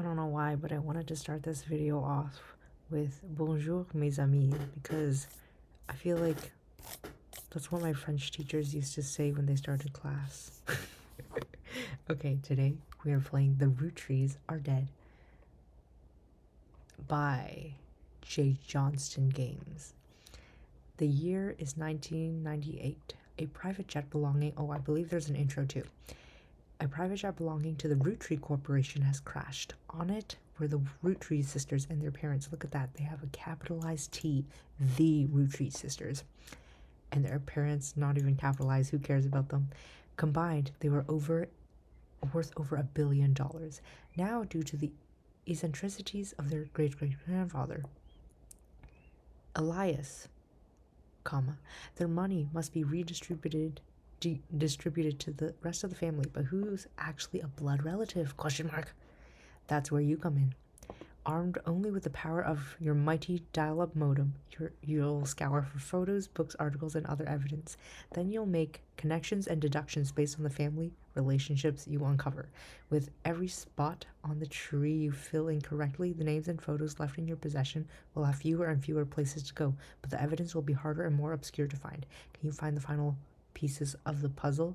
I don't know why, but I wanted to start this video off with bonjour mes amis because I feel like that's what my French teachers used to say when they started class. Okay, today we are playing The Roottrees Are Dead by J. Johnston Games. The year is 1998. A private jet belonging, I believe there's an intro too. A private jet belonging to the Roottrees Corporation has crashed. On it were the Roottrees sisters and their parents. Look at that. They have a capitalized T, the Roottrees sisters. And their parents, not even capitalized. Who cares about them? Combined, they were worth over $1 billion. Now, due to the eccentricities of their great-great-grandfather, Elias, their money must be distributed to the rest of the family. But who's actually a blood relative? ? That's where you come in. Armed only with the power of your mighty dial-up modem, you'll scour for photos, books, articles, and other evidence. Then you'll make connections and deductions based on the family relationships you uncover. With every spot on the tree you fill in correctly, the names and photos left in your possession will have fewer and fewer places to go, but the evidence will be harder and more obscure to find. Can you find the final pieces of the puzzle?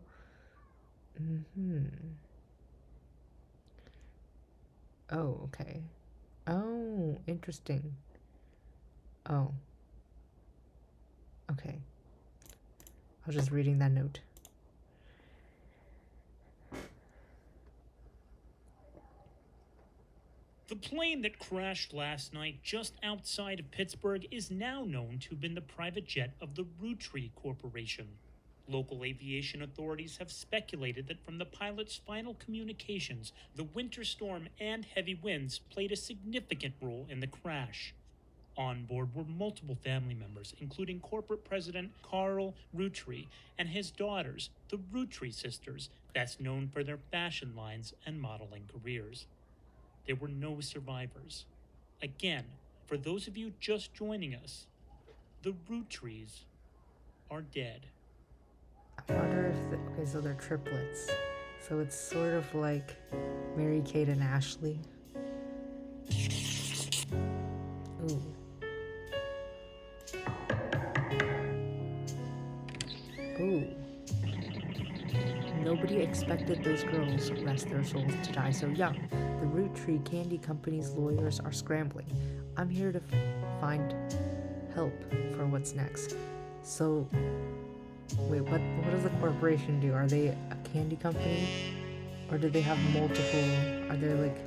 Oh, okay. Oh, interesting. Oh. Okay. I was just reading that note. The plane that crashed last night just outside of Pittsburgh is now known to have been the private jet of the Roottrees Corporation. Local aviation authorities have speculated that from the pilot's final communications, the winter storm and heavy winds played a significant role in the crash. On board were multiple family members, including corporate president Carl Roottrees and his daughters, the Roottrees sisters, best known for their fashion lines and modeling careers. There were no survivors. Again, for those of you just joining us, the Roottrees are dead. I wonder if okay, so they're triplets. So it's sort of like Mary Kate and Ashley. Ooh. Ooh. Nobody expected those girls, rest their souls, to die so young. The Roottrees Candy Company's lawyers are scrambling. I'm here to find help for what's next. So, wait, what does the corporation do? Are they a candy company? Or do they have multiple? Are they like,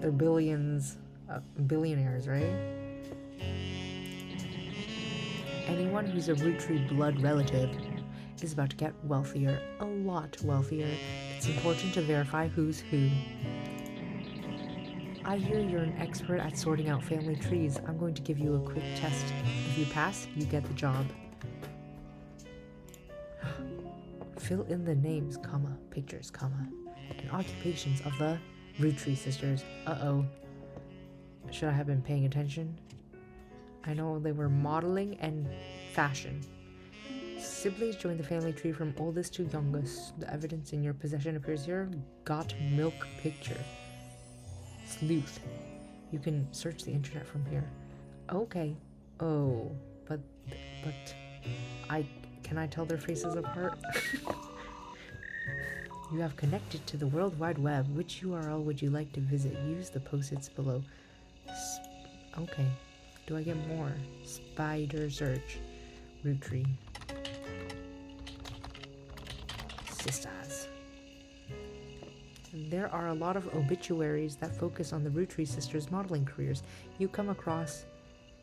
they're billionaires, right? Anyone who's a Roottrees blood relative is about to get wealthier, a lot wealthier. It's important to verify who's who. I hear you're an expert at sorting out family trees. I'm going to give you a quick test. If you pass, you get the job. Fill in the names, pictures, and occupations of the Roottrees sisters. Uh-oh. Should I have been paying attention? I know they were modeling and fashion. Siblings join the family tree from oldest to youngest. The evidence in your possession appears here. Got milk picture. Sleuth. You can search the internet from here. Okay. Oh, but can I tell their faces apart? You have connected to the World Wide Web. Which URL would you like to visit? Use the post-its below. Okay. Do I get more? Spider search. Roottrees. Sisters. There are a lot of obituaries that focus on the Roottrees sisters' modeling careers. You come across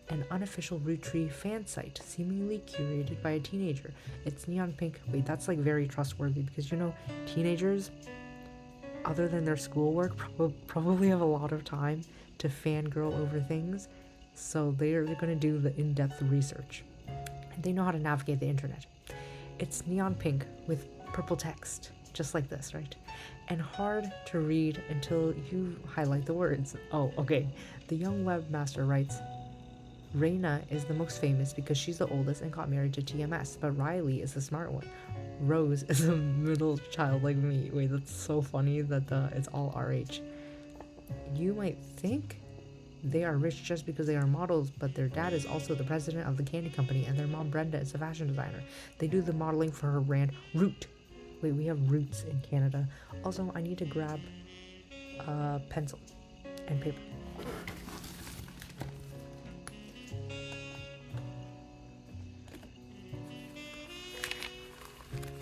an unofficial Roottrees fan site, seemingly curated by a teenager. It's neon pink. Wait, that's like very trustworthy because teenagers, other than their schoolwork, probably have a lot of time to fangirl over things. So they're going to do the in-depth research. And they know how to navigate the internet. It's neon pink with purple text, just like this, right? And hard to read until you highlight the words. Oh, okay. The young webmaster writes, Raina is the most famous because she's the oldest and got married to TMS, but Riley is the smart one. Rose is a middle child like me. Wait, that's so funny that it's all RH. You might think they are rich just because they are models, but their dad is also the president of the candy company, and their mom, Brenda, is a fashion designer. They do the modeling for her brand, Root. Wait, we have Roots in Canada. Also, I need to grab a pencil and paper.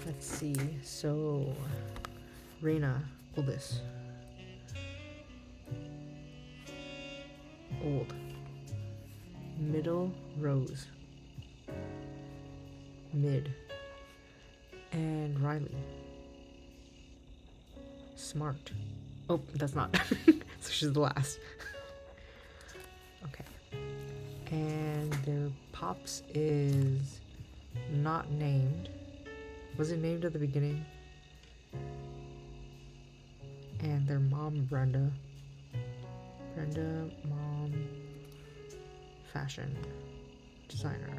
Let's see. So, Reina, pull this. Old. Middle, Rose. Mid. And Riley. Smart. Oh, that's not. So she's the last. Okay. And their pops is not named. Was it named at the beginning? And their mom, Brenda. Brenda, mom, fashion designer.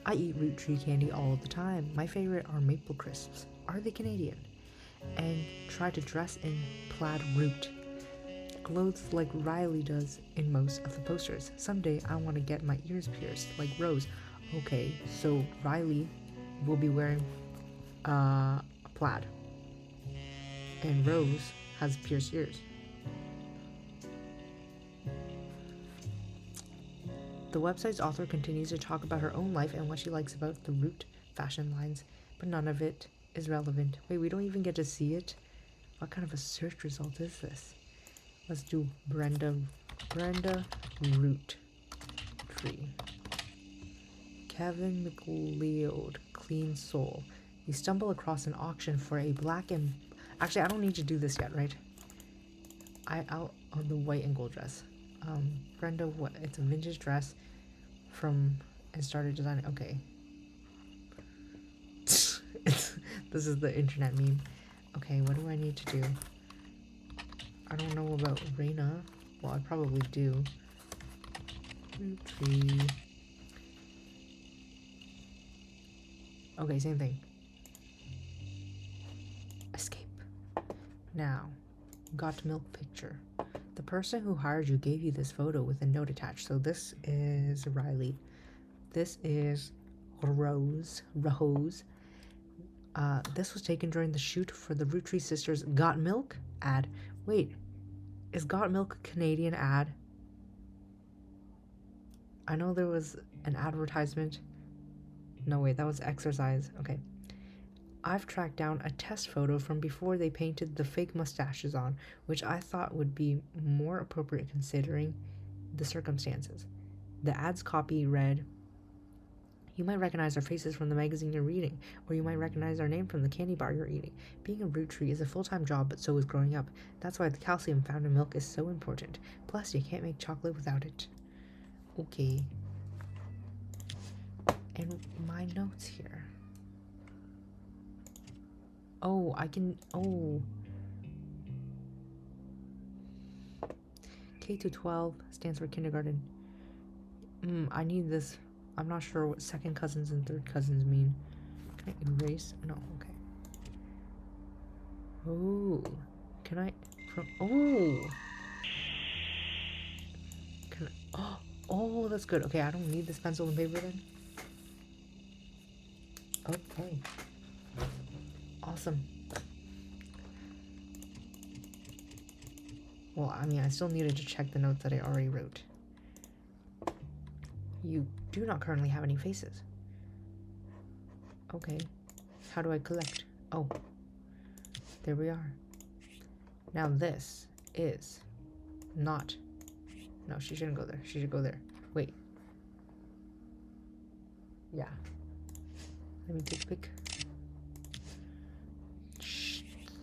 I eat root tree candy all the time. My favorite are maple crisps. Are they Canadian? And try to dress in plaid root. Clothes like Riley does in most of the posters. Someday I want to get my ears pierced like Rose. Okay, so Riley will be wearing plaid. And Rose has pierced ears. The website's author continues to talk about her own life and what she likes about the Root fashion lines, but none of it is relevant. Wait, we don't even get to see it? What kind of a search result is this? Let's do Brenda Root Tree. Kevin McLeod, Clean Soul. You stumble across an auction for a black and... Actually, I don't need to do this yet, right? I'll on the white and gold dress. Brenda, what? It's a vintage dress from... and started designing... Okay. This is the internet meme. Okay, what do I need to do? I don't know about Reina. Well, I probably do. Tree. Okay, same thing. Escape. Now, got milk picture. The person who hired you gave you this photo with a note attached. So this is Riley. This is Rose. This was taken during the shoot for the Roottrees Sisters Got Milk ad. Wait, is Got Milk a Canadian ad? I know there was an advertisement. No, wait, that was exercise. Okay. I've tracked down a test photo from before they painted the fake mustaches on, which I thought would be more appropriate considering the circumstances. The ad's copy read, "You might recognize our faces from the magazine you're reading, or you might recognize our name from the candy bar you're eating. Being a root tree is a full-time job, but so is growing up. That's why the calcium found in milk is so important. Plus, you can't make chocolate without it." Okay. And my notes here. Oh, I can... Oh. K-12 stands for kindergarten. I need this. I'm not sure what second cousins and third cousins mean. Can I erase? No, okay. Oh. Can I... Oh. Can I... Oh, that's good. Okay, I don't need this pencil and paper then. Okay. Awesome. Well, I mean, I still needed to check the notes that I already wrote. You do not currently have any faces. Okay. How do I collect? Oh. There we are. Now this is not... No, she shouldn't go there. She should go there. Wait. Yeah. Let me take a pic.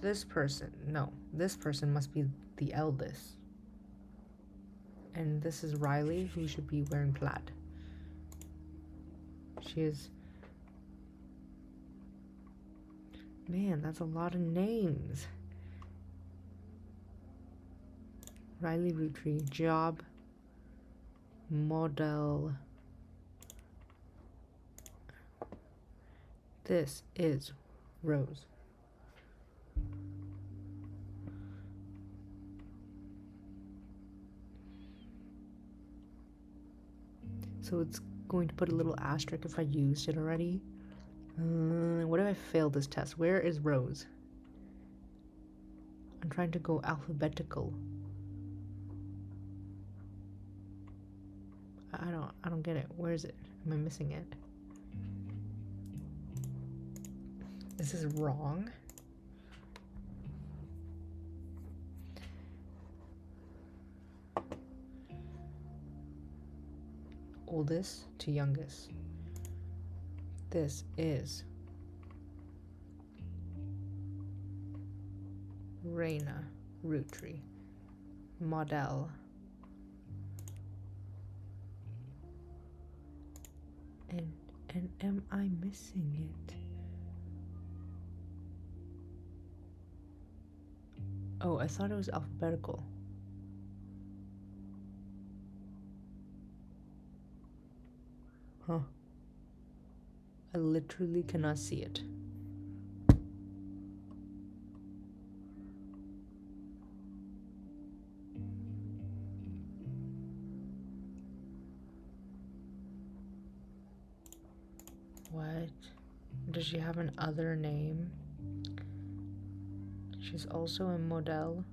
This person, no, this person must be the eldest. And this is Riley, who should be wearing plaid. She is... Man, that's a lot of names. Riley Roottrees, job, model. This is Rose. So it's going to put a little asterisk if I used it already. What if I failed this test? Where is Rose? I'm trying to go alphabetical. I don't get it. Where is it? Am I missing it? Is this wrong? Oldest to youngest. This is Reina Roottrees. Model. And am I missing it? Oh, I thought it was alphabetical. Huh. I literally cannot see it. What? Does she have an other name? She's also a model.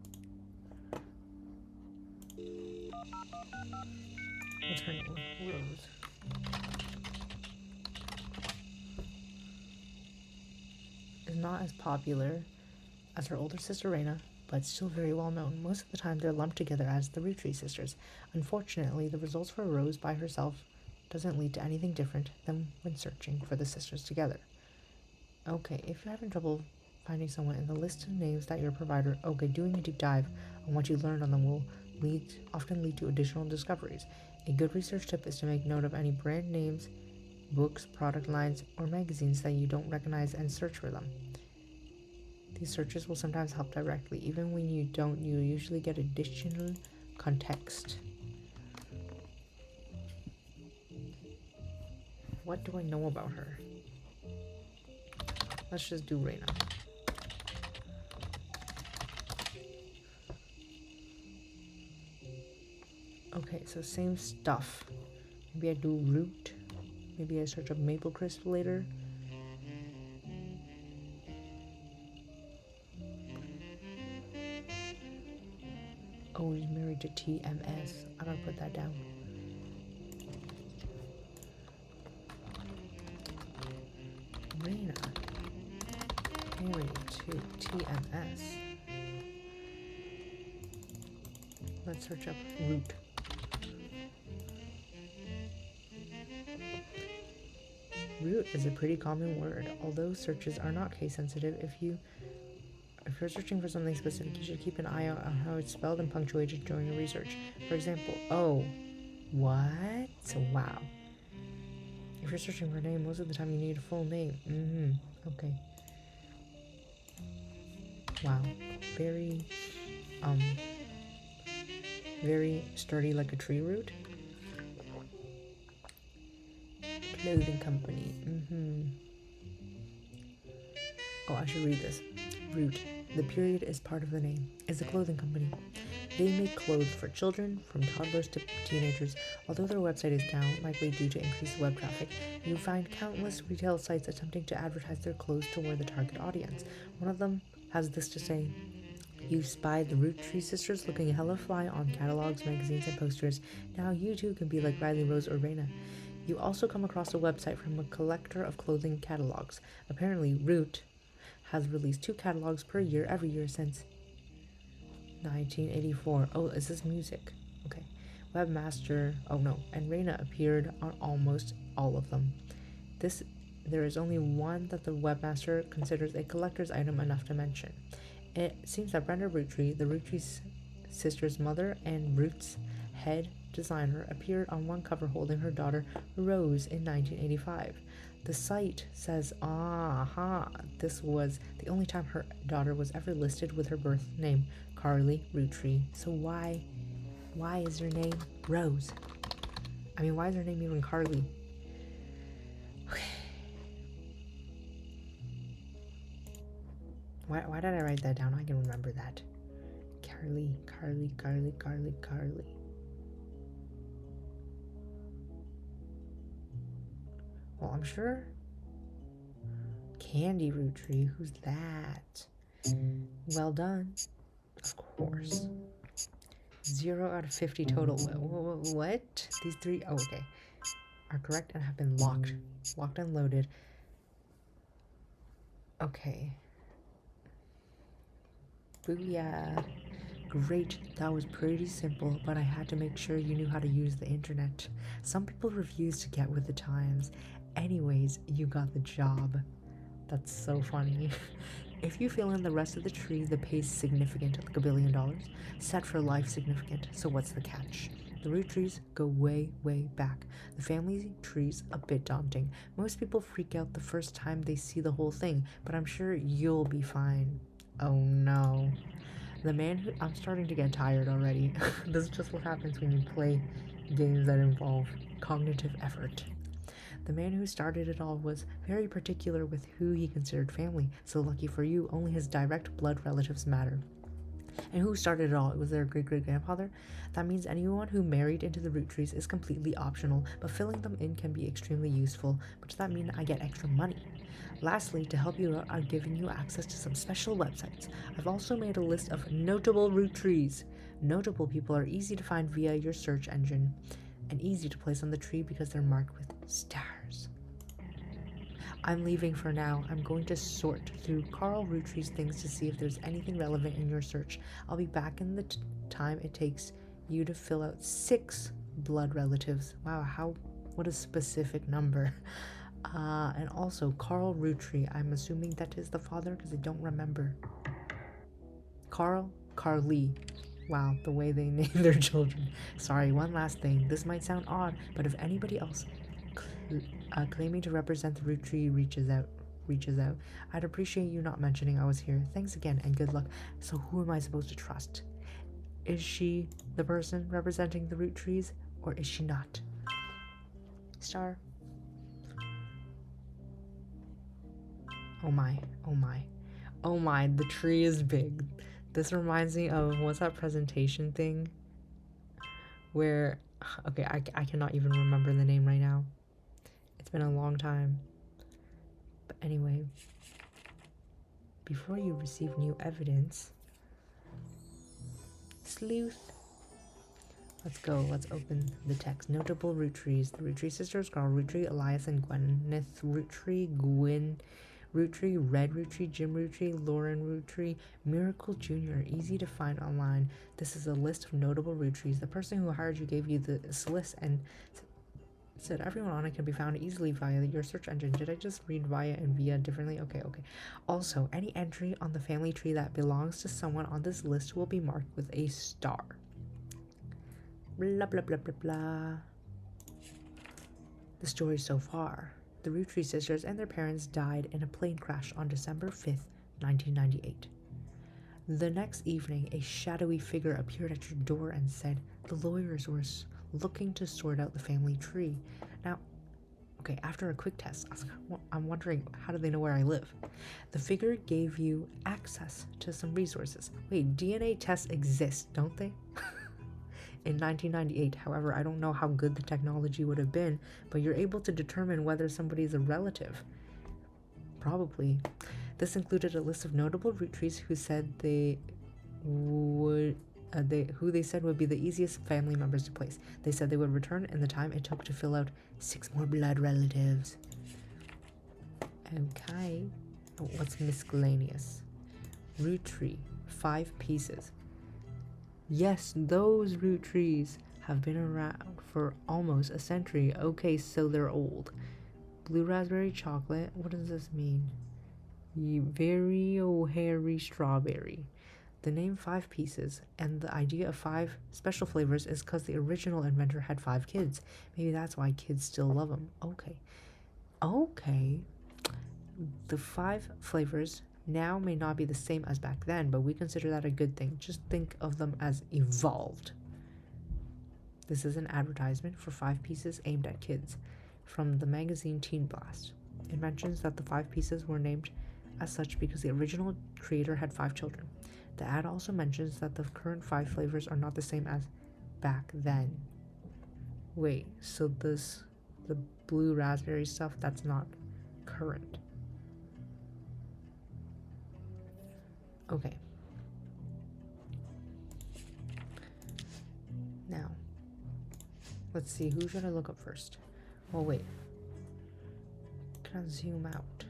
What's her name? Rose. Is not as popular as her older sister Reina, but still very well known. Most of the time they're lumped together as the Roottrees sisters. Unfortunately, the results for Rose by herself doesn't lead to anything different than when searching for the sisters together. Okay, if you're having trouble finding someone in the list of names that your provider, doing a deep dive on what you learned on them will often lead to additional discoveries. A good research tip is to make note of any brand names, books, product lines, or magazines that you don't recognize and search for them. These searches will sometimes help directly. Even when you don't, you usually get additional context. What do I know about her? Let's just do Reina. Okay, so same stuff. Maybe I do root. Maybe I search up maple crisp later. Oh, he's married to TMS. I gotta put that down. Reina married to TMS. Let's search up root. Root is a pretty common word, although searches are not case sensitive. If you're searching for something specific, you should keep an eye out on how it's spelled and punctuated during your research. For example, what? Wow. If you're searching for a name, most of the time you need a full name. Okay. Wow. Very sturdy like a tree root. Clothing company. Oh, I should read this. Root. The period is part of the name. Is a clothing company. They make clothes for children, from toddlers to teenagers. Although their website is down, likely due to increased web traffic, you find countless retail sites attempting to advertise their clothes toward the target audience. One of them has this to say: "You spied the Roottrees sisters looking hella fly on catalogs, magazines, and posters. Now you too can be like Riley, Rose, or Reina." You also come across a website from a collector of clothing catalogs. Apparently, Root has released 2 catalogs per year every year since 1984. Oh, is this music? Okay. Webmaster, and Reina appeared on almost all of them. There is only one that the webmaster considers a collector's item enough to mention. It seems that Brenda Roottrees, the Roottrees sisters' mother and Root's head designer, appeared on one cover holding her daughter Rose in 1985. The site says, this was the only time her daughter was ever listed with her birth name, Carly Roottrees. So why is her name Rose? I mean, why is her name even Carly? Okay. Why did I write that down? I can remember that. Carly. example. I'm sure. Candy Roottrees. Who's that? Well done. Of course. 0 out of 50 total. What? These three, oh, okay, are correct and have been locked. Locked and loaded. Okay. Booyah. Great, that was pretty simple, but I had to make sure you knew how to use the internet. Some people refuse to get with the times. Anyways, you got the job. That's so funny. If you fill in the rest of the tree, the pay's significant, like $1 billion. Set for life significant, so what's the catch? The Roottrees go way, way back. The family tree's a bit daunting. Most people freak out the first time they see the whole thing, but I'm sure you'll be fine. Oh no. The man who... I'm starting to get tired already. This is just what happens when you play games that involve cognitive effort. The man who started it all was very particular with who he considered family, so lucky for you, only his direct blood relatives matter. And who started it all? It was their great-great-grandfather? That means anyone who married into the Roottrees is completely optional, but filling them in can be extremely useful. But does that mean I get extra money? Lastly, to help you out, I've given you access to some special websites. I've also made a list of notable Roottrees. Notable people are easy to find via your search engine, and easy to place on the tree because they're marked with stars. I'm leaving for now. I'm going to sort through Carl Roottree's things to see if there's anything relevant in your search. I'll be back in the time it takes you to fill out 6 blood relatives. Wow, what a specific number. And also Carl Roottree. I'm assuming that is the father because I don't remember. Carly. Wow, the way they name their children. Sorry, one last thing. This might sound odd, but if anybody else claiming to represent the Rootree reaches out, I'd appreciate you not mentioning I was here. Thanks again and good luck. So who am I supposed to trust? Is she the person representing the Rootrees, or is she not? Star. Oh my, oh my, oh my, the tree is big. This reminds me of, what's that presentation thing? Where, okay, I cannot even remember the name right now. It's been a long time. But anyway, before you receive new evidence, sleuth. Let's go, let's open the text. Notable Rootrees. The Rootree sisters, Carl Roottree, Elias and Gwyneth Roottree, Gwyn Rootree, Red Rootree, Jim Rootree, Lauren Rootree, Miracle Jr. Easy to find online. This is a list of notable Rootrees. The person who hired you gave you this list and said everyone on it can be found easily via your search engine. Did I just read via and via differently? Okay. Also, any entry on the family tree that belongs to someone on this list will be marked with a star. Blah, blah, blah, blah, blah. The story so far. The Rootree sisters and their parents died in a plane crash on December 5th, 1998. The next evening, a shadowy figure appeared at your door and said the lawyers were looking to sort out the family tree. Now, okay, after a quick test, I'm wondering, how do they know where I live? The figure gave you access to some resources. Wait, DNA tests exist, don't they? In 1998, however, I don't know how good the technology would have been, but you're able to determine whether somebody is a relative. Probably. This included a list of notable Rootrees who said who they said would be the easiest family members to place. They said they would return in the time it took to fill out 6 more blood relatives. Okay. What's miscellaneous? Rootree, 5 pieces. Yes, those Rootrees have been around for almost a century. Okay, so they're old. Blue raspberry chocolate. What does this mean? Very hairy strawberry. The name 5 pieces and the idea of 5 special flavors is because the original inventor had 5 kids. Maybe that's why kids still love them. Okay. The 5 flavors now may not be the same as back then, but we consider that a good thing. Just think of them as evolved. This is an advertisement for 5 pieces aimed at kids from the magazine Teen Blast. It mentions that the 5 pieces were named as such because the original creator had 5 children. The ad also mentions that the current 5 flavors are not the same as back then. Wait, so this the blue raspberry stuff, that's not current. Okay. Now, let's see, who should I look up first? Oh, wait. Can I zoom out?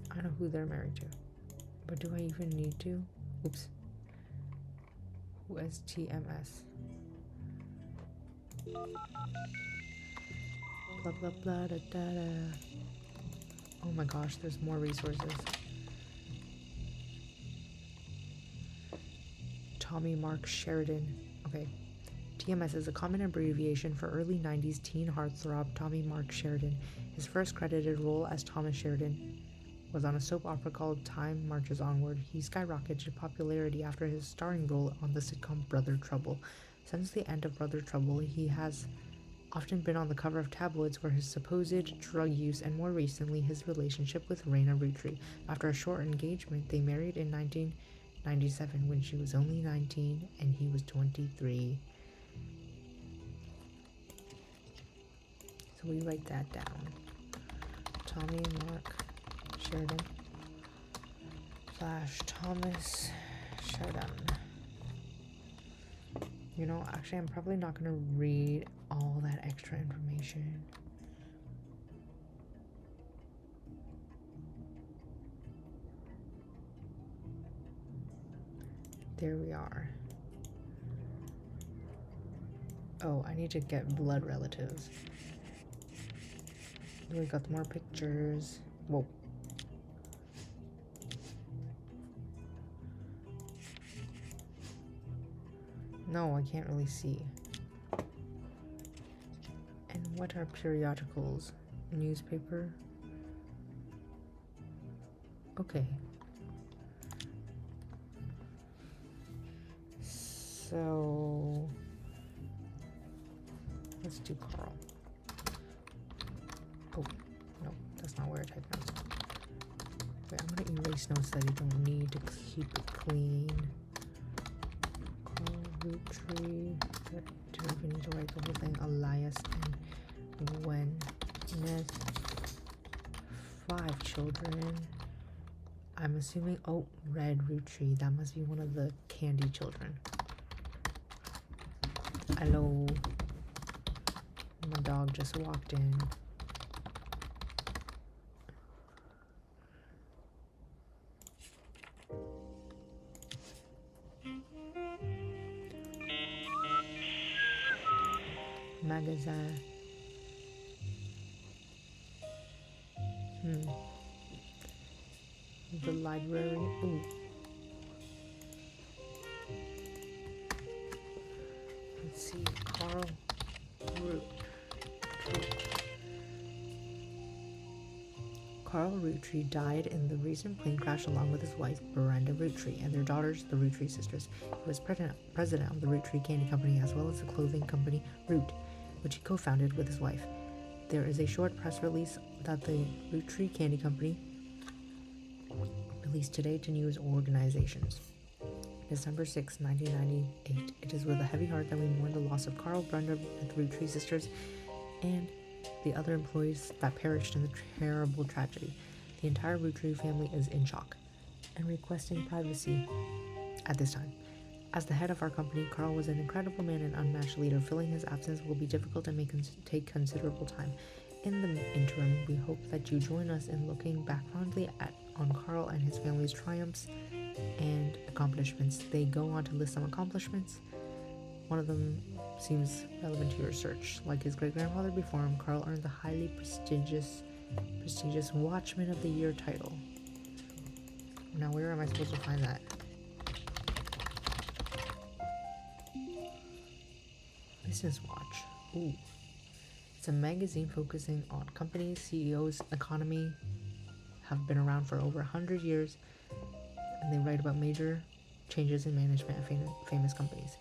I know who they're married to. But do I even need to? Oops. Who is TMS? Blah blah blah da da da. Oh my gosh, there's more resources. Tommy Mark Sheridan. Okay. TMS is a common abbreviation for early 90s teen heartthrob Tommy Mark Sheridan. His first credited role as Thomas Sheridan was on a soap opera called Time Marches Onward. He skyrocketed to popularity after his starring role on the sitcom Brother Trouble. Since the end of Brother Trouble, he has often been on the cover of tabloids for his supposed drug use and more recently his relationship with Raina Roottrees. After a short engagement, they married in 1997 when she was only 19 and he was 23. So we write that down. Tommy Mark Sheridan / Thomas Sheridan. You know, actually, I'm probably not going to read all that extra information. There we are. Oh, I need to get blood relatives. We got more pictures. Whoa. No, I can't really see. And what are periodicals? Newspaper? Okay. So let's do Carl. Oh, no, that's not where I type notes. Wait, I'm gonna erase notes that you don't need to keep it clean. Roottrees. Do I even need to write the whole thing? Elias and Gwyneth. 5 children. I'm assuming. Oh, Red Roottrees. That must be one of the candy children. Hello. My dog just walked in. Magazine. The library. Ooh. Let's see. Carl Roottrees died in the recent plane crash along with his wife, Brenda Roottrees, and their daughters, the Roottrees sisters. He was president of the Roottrees Candy Company as well as the clothing company Root, which he co-founded with his wife. There is a short press release that the Roottrees Candy Company released today to news organizations. December 6, 1998. It is with a heavy heart that we mourn the loss of Carl, Brenda, the Roottrees sisters, and the other employees that perished in the terrible tragedy. The entire Roottrees family is in shock and requesting privacy at this time. As the head of our company, Carl was an incredible man and unmatched leader. Filling his absence will be difficult and may take considerable time. In the interim, we hope that you join us in looking back fondly on Carl and his family's triumphs and accomplishments. They go on to list some accomplishments. One of them seems relevant to your research. Like his great-grandfather before him, Carl earned the highly prestigious Watchman of the Year title. Now, where am I supposed to find that? Business Watch. Ooh. It's a magazine focusing on companies, CEOs, economy, have been around for over 100 years, and they write about major changes in management of famous companies.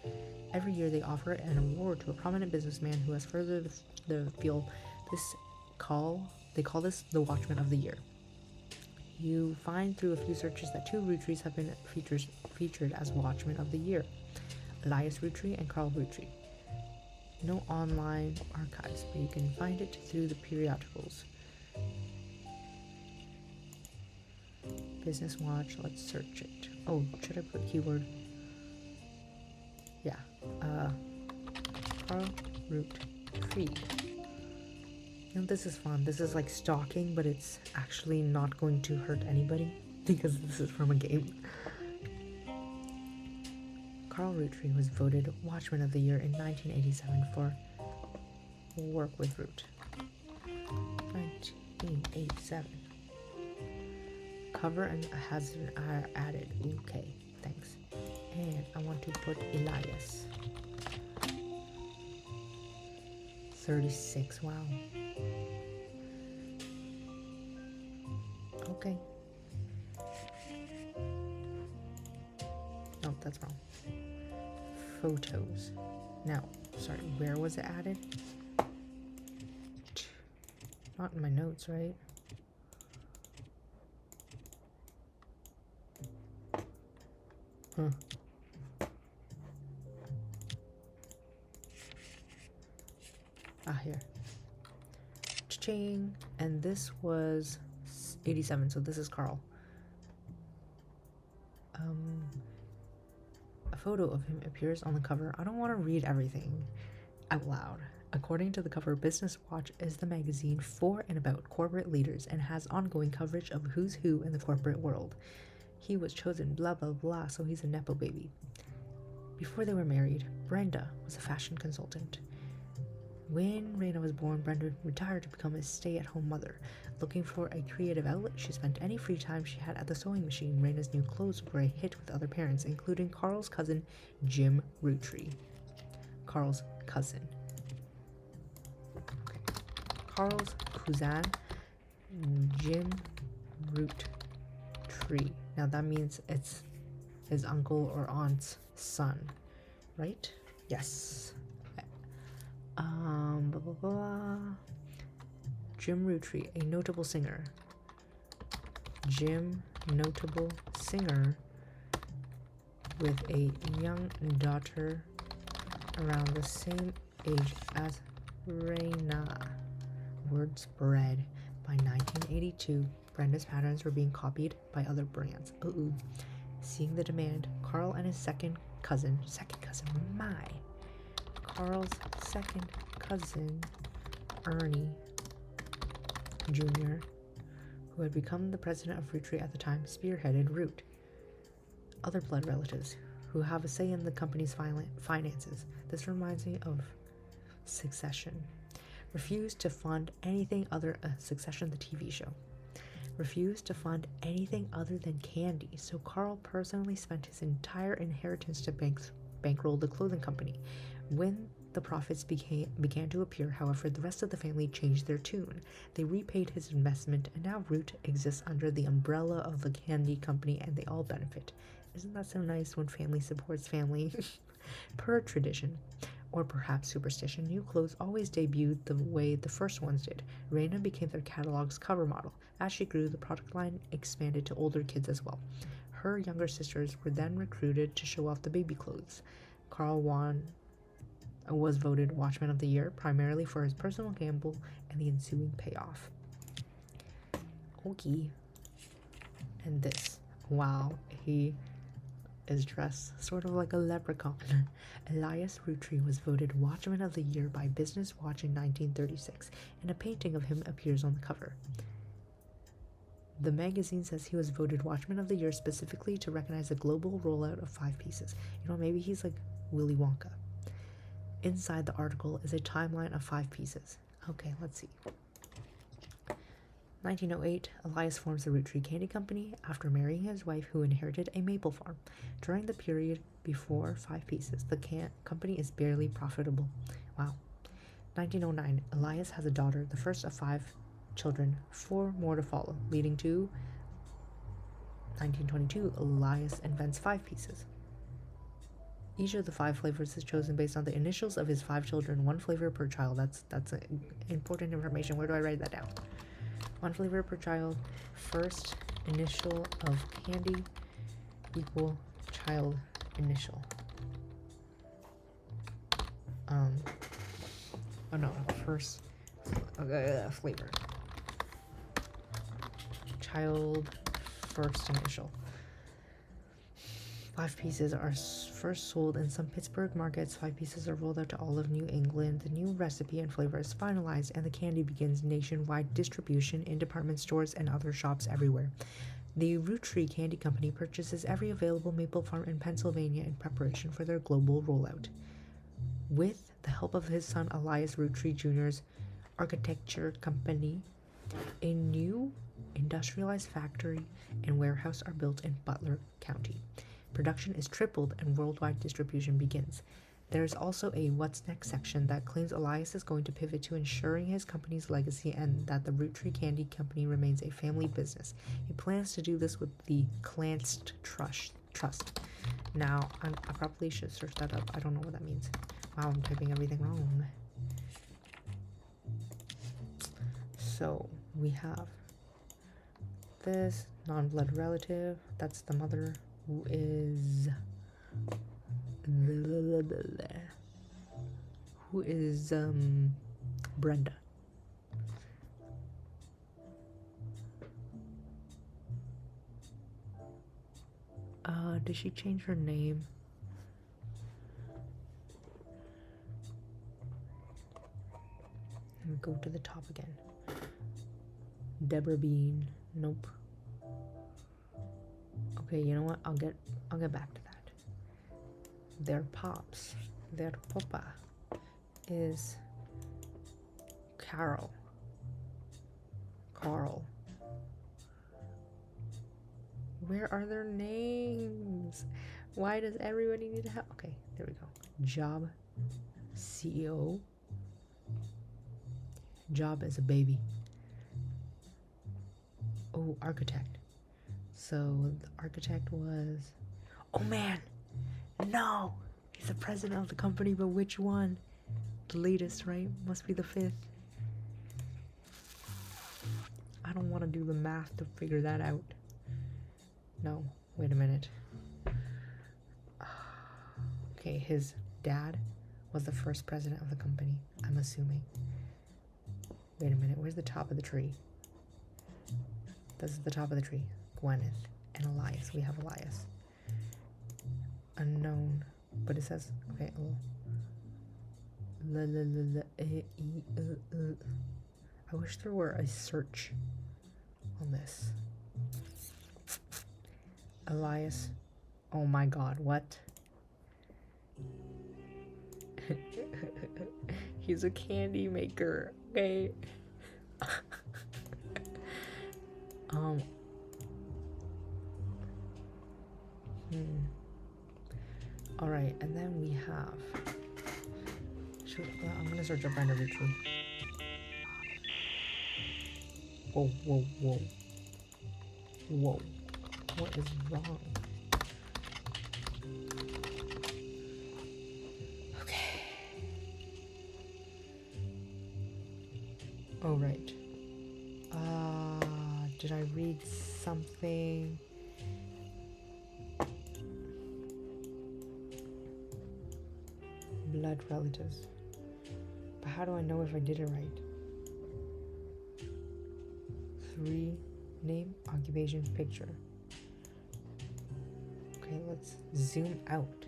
Every year they offer an award to a prominent businessman who has furthered the field. They call this the Watchman of the Year. You find through a few searches that 2 Roottrees have been featured as Watchmen of the Year. Elias Rootree and Carl Rootree. No online archives, but you can find it through the periodicals. Business Watch, let's search it. Oh, should I put keyword? Yeah. Carl Rootree. And this is fun. This is like stalking, but it's actually not going to hurt anybody because this is from a game. Carl Rootree was voted Watchman of the Year in 1987 for work with Root. 1987. Cover and has been added. Okay, thanks. And I want to put Elias. 36, wow. Okay. No, that's wrong. Photos. Now, sorry, where was it added? Not in my notes, right? Huh. Here. Cha-ching. And this was 87, so this is Carl. A photo of him appears on the cover. I don't want to read everything out loud. According to the cover, Business Watch is the magazine for and about corporate leaders and has ongoing coverage of who's who in the corporate world. He was chosen blah blah blah, so he's a nepo baby. Before they were married, Brenda was a fashion consultant. When Raina was born, Brenda retired to become a stay-at-home mother. Looking for a creative outlet, she spent any free time she had at the sewing machine. Raina's new clothes were a hit with other parents, including Carl's cousin, Jim Rootree. Carl's cousin. Okay. Carl's cousin, Jim Rootree. Now that means it's his uncle or aunt's son, right? Yes. Blah, blah, blah. Jim Rootree, a notable singer. Jim, notable singer with a young daughter around the same age as Raina. Word spread. By 1982, Brenda's patterns were being copied by other brands. Seeing the demand, Carl and his Carl's second cousin, Ernie Jr., who had become the president of Roottrees at the time, spearheaded Root. Other blood relatives who have a say in the company's finances. This reminds me of Succession. Refused to fund anything other Succession, the TV show. Refused to fund anything other than candy, so Carl personally spent his entire inheritance to bankroll the clothing company. When the profits began to appear, however, the rest of the family changed their tune. They repaid his investment, and now Root exists under the umbrella of the candy company, and they all benefit. Isn't that so nice when family supports family? Per tradition, or perhaps superstition, new clothes always debuted the way the first ones did. Raina became their catalog's cover model. As she grew, the product line expanded to older kids as well. Her younger sisters were then recruited to show off the baby clothes. Carl was voted Watchman of the Year, primarily for his personal gamble and the ensuing payoff. Okay. And this. Wow, he is dressed sort of like a leprechaun. Elias Rootree was voted Watchman of the Year by Business Watch in 1936, and a painting of him appears on the cover. The magazine says he was voted Watchman of the Year specifically to recognize the global rollout of 5 pieces. You know, maybe he's like Willy Wonka. Inside the article is a timeline of 5 pieces. Okay, let's see. 1908, Elias forms the Roottrees Candy Company after marrying his wife, who inherited a maple farm. During the period before 5 pieces, the company is barely profitable. Wow. 1909, Elias has a daughter, the first of 5 children, 4 more to follow, leading to 1922, Elias invents 5 pieces. Each of the 5 flavors is chosen based on the initials of his 5 children, 1 flavor per child. That's important information. Where do I write that down? 1 flavor per child, first initial of candy equal child initial. Oh no, first, flavor. Child first initial. 5 pieces are first sold in some Pittsburgh markets. 5 pieces are rolled out to all of New England. The new recipe and flavor is finalized, and the candy begins nationwide distribution in department stores and other shops everywhere. The Roottrees Candy Company purchases every available maple farm in Pennsylvania in preparation for their global rollout. With the help of his son Elias Roottrees Jr.'s architecture company, a new industrialized factory and warehouse are built in Butler County. Production is tripled and worldwide distribution begins. There is also a What's Next section that claims Elias is going to pivot to ensuring his company's legacy and that the Roottrees Candy Company remains a family business. He plans to do this with the Clanced Trust. Now, I probably should search that up. I don't know what that means. Wow, I'm typing everything wrong. So, we have this non-blood relative. That's the mother, who is Brenda. Did she change her name? Let me go to the top again. Deborah Bean. Nope. Okay, you know what? I'll get back to that. Their pops, their papa is Carl. Where are their names? Why does everybody need to have? Okay, there we go. Job, CEO. Job is a baby. Oh, architect. So the architect was... Oh man! No! He's the president of the company, but which one? The latest, right? Must be the 5th. I don't want to do the math to figure that out. No, wait a minute. Okay, his dad was the first president of the company, I'm assuming. Wait a minute, where's the top of the tree? This is the top of the tree. Gwyneth and Elias. We have Elias. Unknown, but it says, okay, I wish there were a search on this. Elias. Oh my god, what? He's a candy maker, okay? Alright, and then we have... I'm gonna search up Brenda Roottrees. Whoa. Whoa. What is wrong? Okay. Oh, right. Did I read something? Blood relatives. But how do I know if I did it right? 3, name, occupation, picture. Okay, let's zoom out.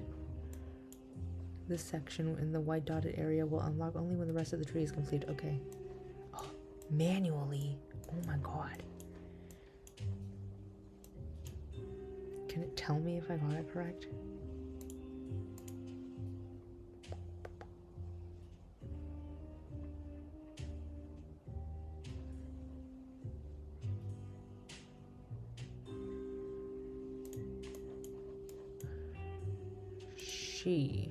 This section in the white dotted area will unlock only when the rest of the tree is complete. Okay. Oh, manually. Oh my god. Can it tell me if I got it correct? She.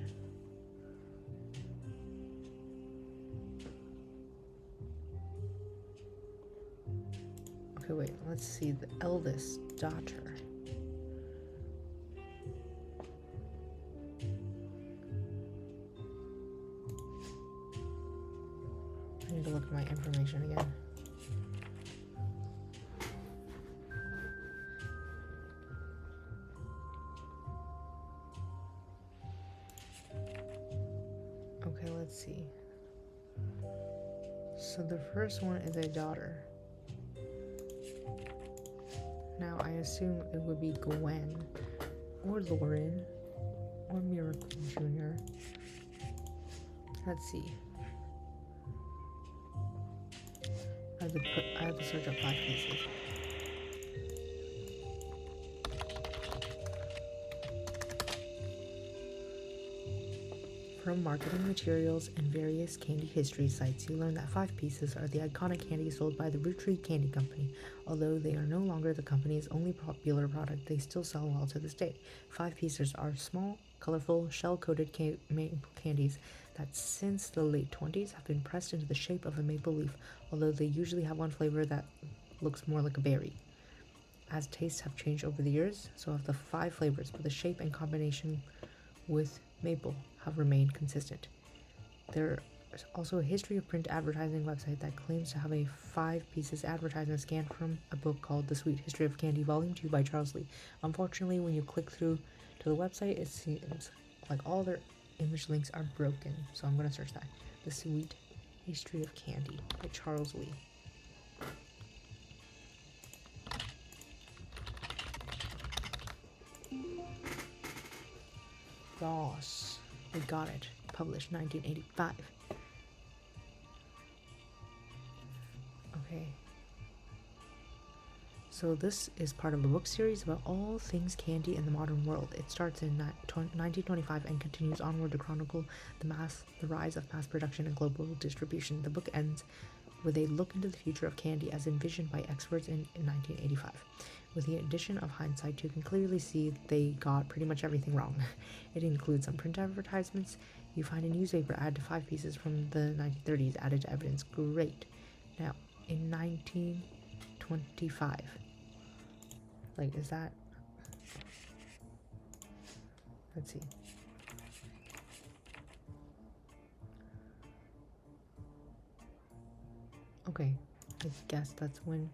Okay, wait, let's see. The eldest daughter. I need to look at my information again. Okay, let's So the first one is a daughter. Now I assume it would be Gwen, or Lauren, or Miracle Jr. Let's see. I have to search up 5 pieces. From marketing materials and various candy history sites, you learn that 5 pieces are the iconic candy sold by the Roottrees Candy Company. Although they are no longer the company's only popular product, they still sell well to this day. 5 pieces are small, colorful, shell-coated maple candies that since the late 20s have been pressed into the shape of a maple leaf, although they usually have one flavor that looks more like a berry. As tastes have changed over the years, so have the 5 flavors, but the shape and combination with maple have remained consistent. There is also a history of print advertising website that claims to have a 5 pieces advertisement scanned from a book called The Sweet History of Candy Volume 2 by Charles Lee. Unfortunately, when you click through to the website, it seems like all their image links are broken, so I'm going to search that. The Sweet History of Candy by Charles Lee. Ross. We got it. Published 1985. Okay. So this is part of a book series about all things candy in the modern world. It starts in 1925 and continues onward to chronicle the rise of mass production and global distribution. The book ends with a look into the future of candy as envisioned by experts in 1985. With the addition of hindsight, you can clearly see they got pretty much everything wrong. It includes some print advertisements. You find a newspaper ad to 5 pieces from the 1930s added to evidence. Great. Now, in 1925, like, is that... Let's see. Okay, I guess that's when...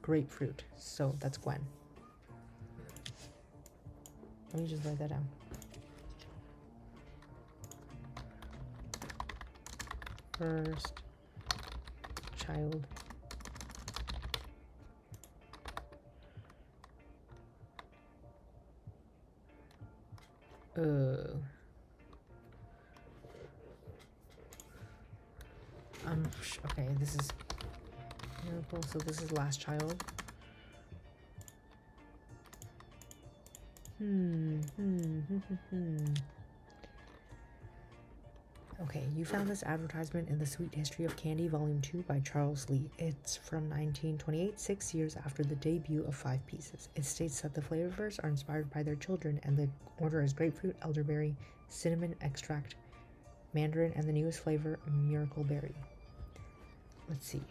Grapefruit. So that's Gwen. Let me just write that down. First child. Okay, this is Miracle, so this is last child. Okay, you found this advertisement in The Sweet History of Candy Volume 2 by Charles Lee. It's from 1928, 6 years after the debut of 5 pieces. It states that the flavors are inspired by their children, and the order is grapefruit, elderberry, cinnamon extract, mandarin, and the newest flavor, miracle berry. Let's see.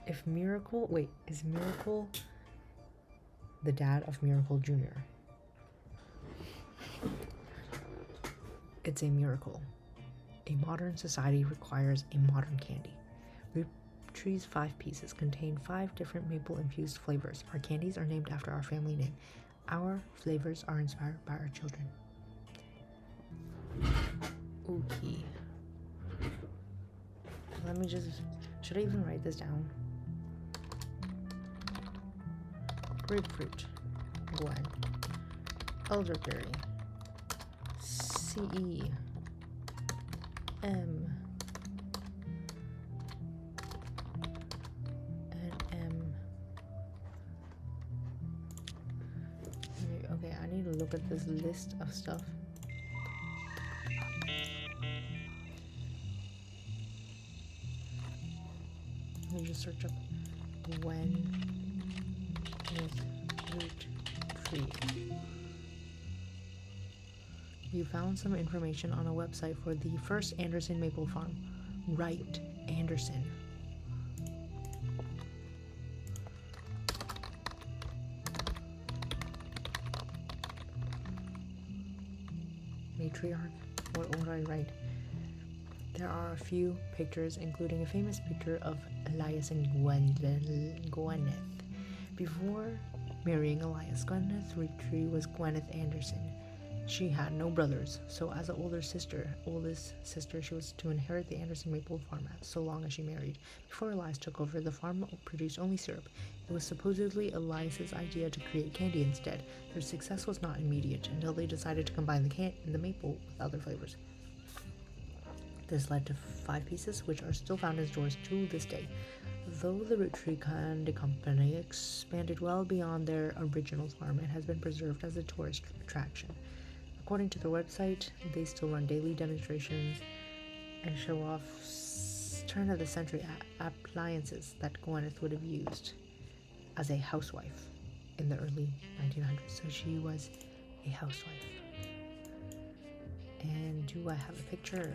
Is Miracle the dad of Miracle Jr.? It's a miracle. A modern society requires a modern candy. Roottrees 5 pieces contain 5 different maple-infused flavors. Our candies are named after our family name. Our flavors are inspired by our children. Okay. Let me just... Should I even write this down? Grapefruit. Gwen. Elderberry. CE. M. And M. Okay, I need to look at this list of stuff. Let me just search up Gwen with root tree. You found some information on a website for the first Anderson maple farm. Right, Anderson. Matriarch? What would I write? There are a few pictures, including a famous picture of Elias and Gwyneth. Before marrying Elias, Gwyneth Roottrees was Gwyneth Anderson. She had no brothers, so as an oldest sister, she was to inherit the Anderson maple farm so long as she married. Before Elias took over, the farm produced only syrup. It was supposedly Elias's idea to create candy instead. Their success was not immediate until they decided to combine the maple with other flavors. This led to 5 pieces, which are still found in stores to this day. Though the Roottrees Candy Company expanded well beyond their original farm, it has been preserved as a tourist attraction. According to their website, they still run daily demonstrations and show off turn-of-the-century appliances that Gwyneth would have used as a housewife in the early 1900s. So she was a housewife. And do I have a picture?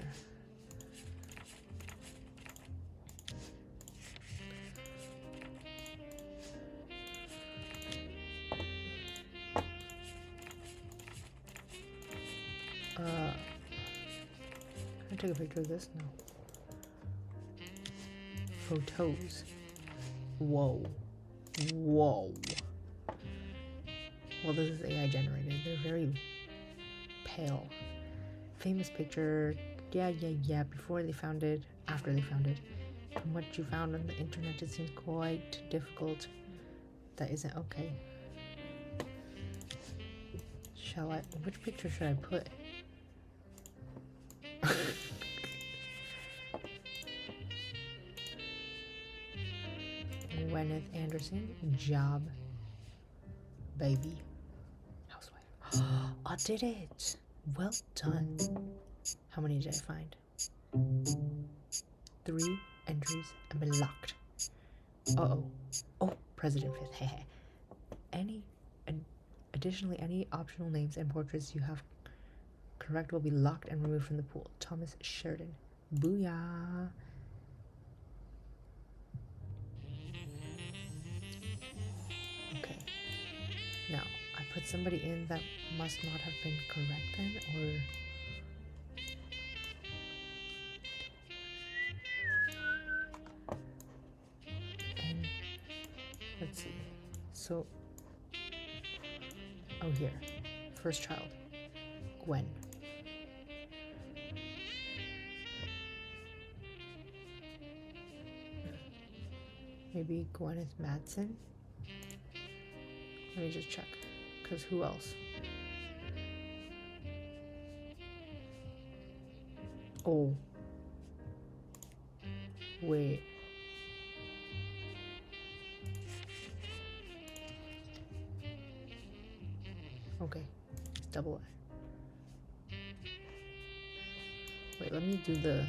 Can I take a picture of this? No. Photos. Whoa. Well, this is AI generated. They're very pale. Famous picture. Yeah. Before they found it. After they found it. From what you found on the internet, it seems quite difficult. That isn't okay. Which picture should I put? Gwyneth Anderson, job, baby, housewife. I did it! Well done. How many did I find? 3 entries have been locked. Uh-oh. Oh, President Fifth. Hehe. Additionally, any optional names and portraits you have correct will be locked and removed from the pool. Thomas Sheridan. Booyah! Okay. Now, I put somebody in that must not have been correct then, or... And, let's see. So... Oh, here. First child. Gwen. Maybe Gwyneth Madsen? Let me just check. Because who else? Oh. Wait. Okay. It's double A. Wait, let me do the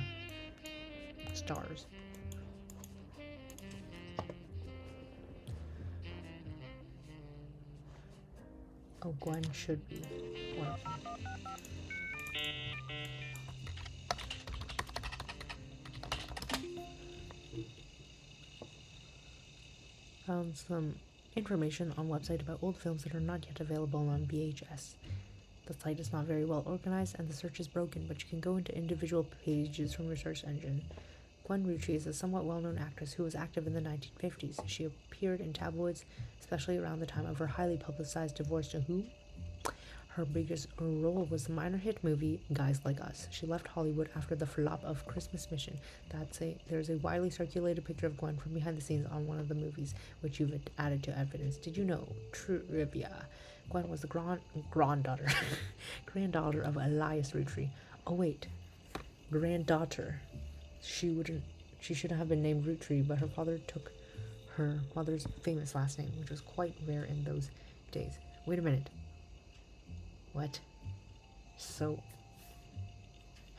stars. Oh, Gwen should be one of them. Found some information on website about old films that are not yet available on VHS. The site is not very well organized and the search is broken, but you can go into individual pages from your search engine. Gwen Roottrees is a somewhat well-known actress who was active in the 1950s. She appeared in tabloids, especially around the time of her highly publicized divorce to who? Her biggest role was the minor hit movie Guys Like Us. She left Hollywood after the flop of Christmas Mission. There's a widely circulated picture of Gwen from behind the scenes on one of the movies, which you've added to evidence. Did you know? Trivia. Gwen was the granddaughter of Elias Roottrees. Oh wait, granddaughter. She shouldn't have been named Roottrees, but her father took her mother's famous last name, which was quite rare in those days. Wait a minute. What? So,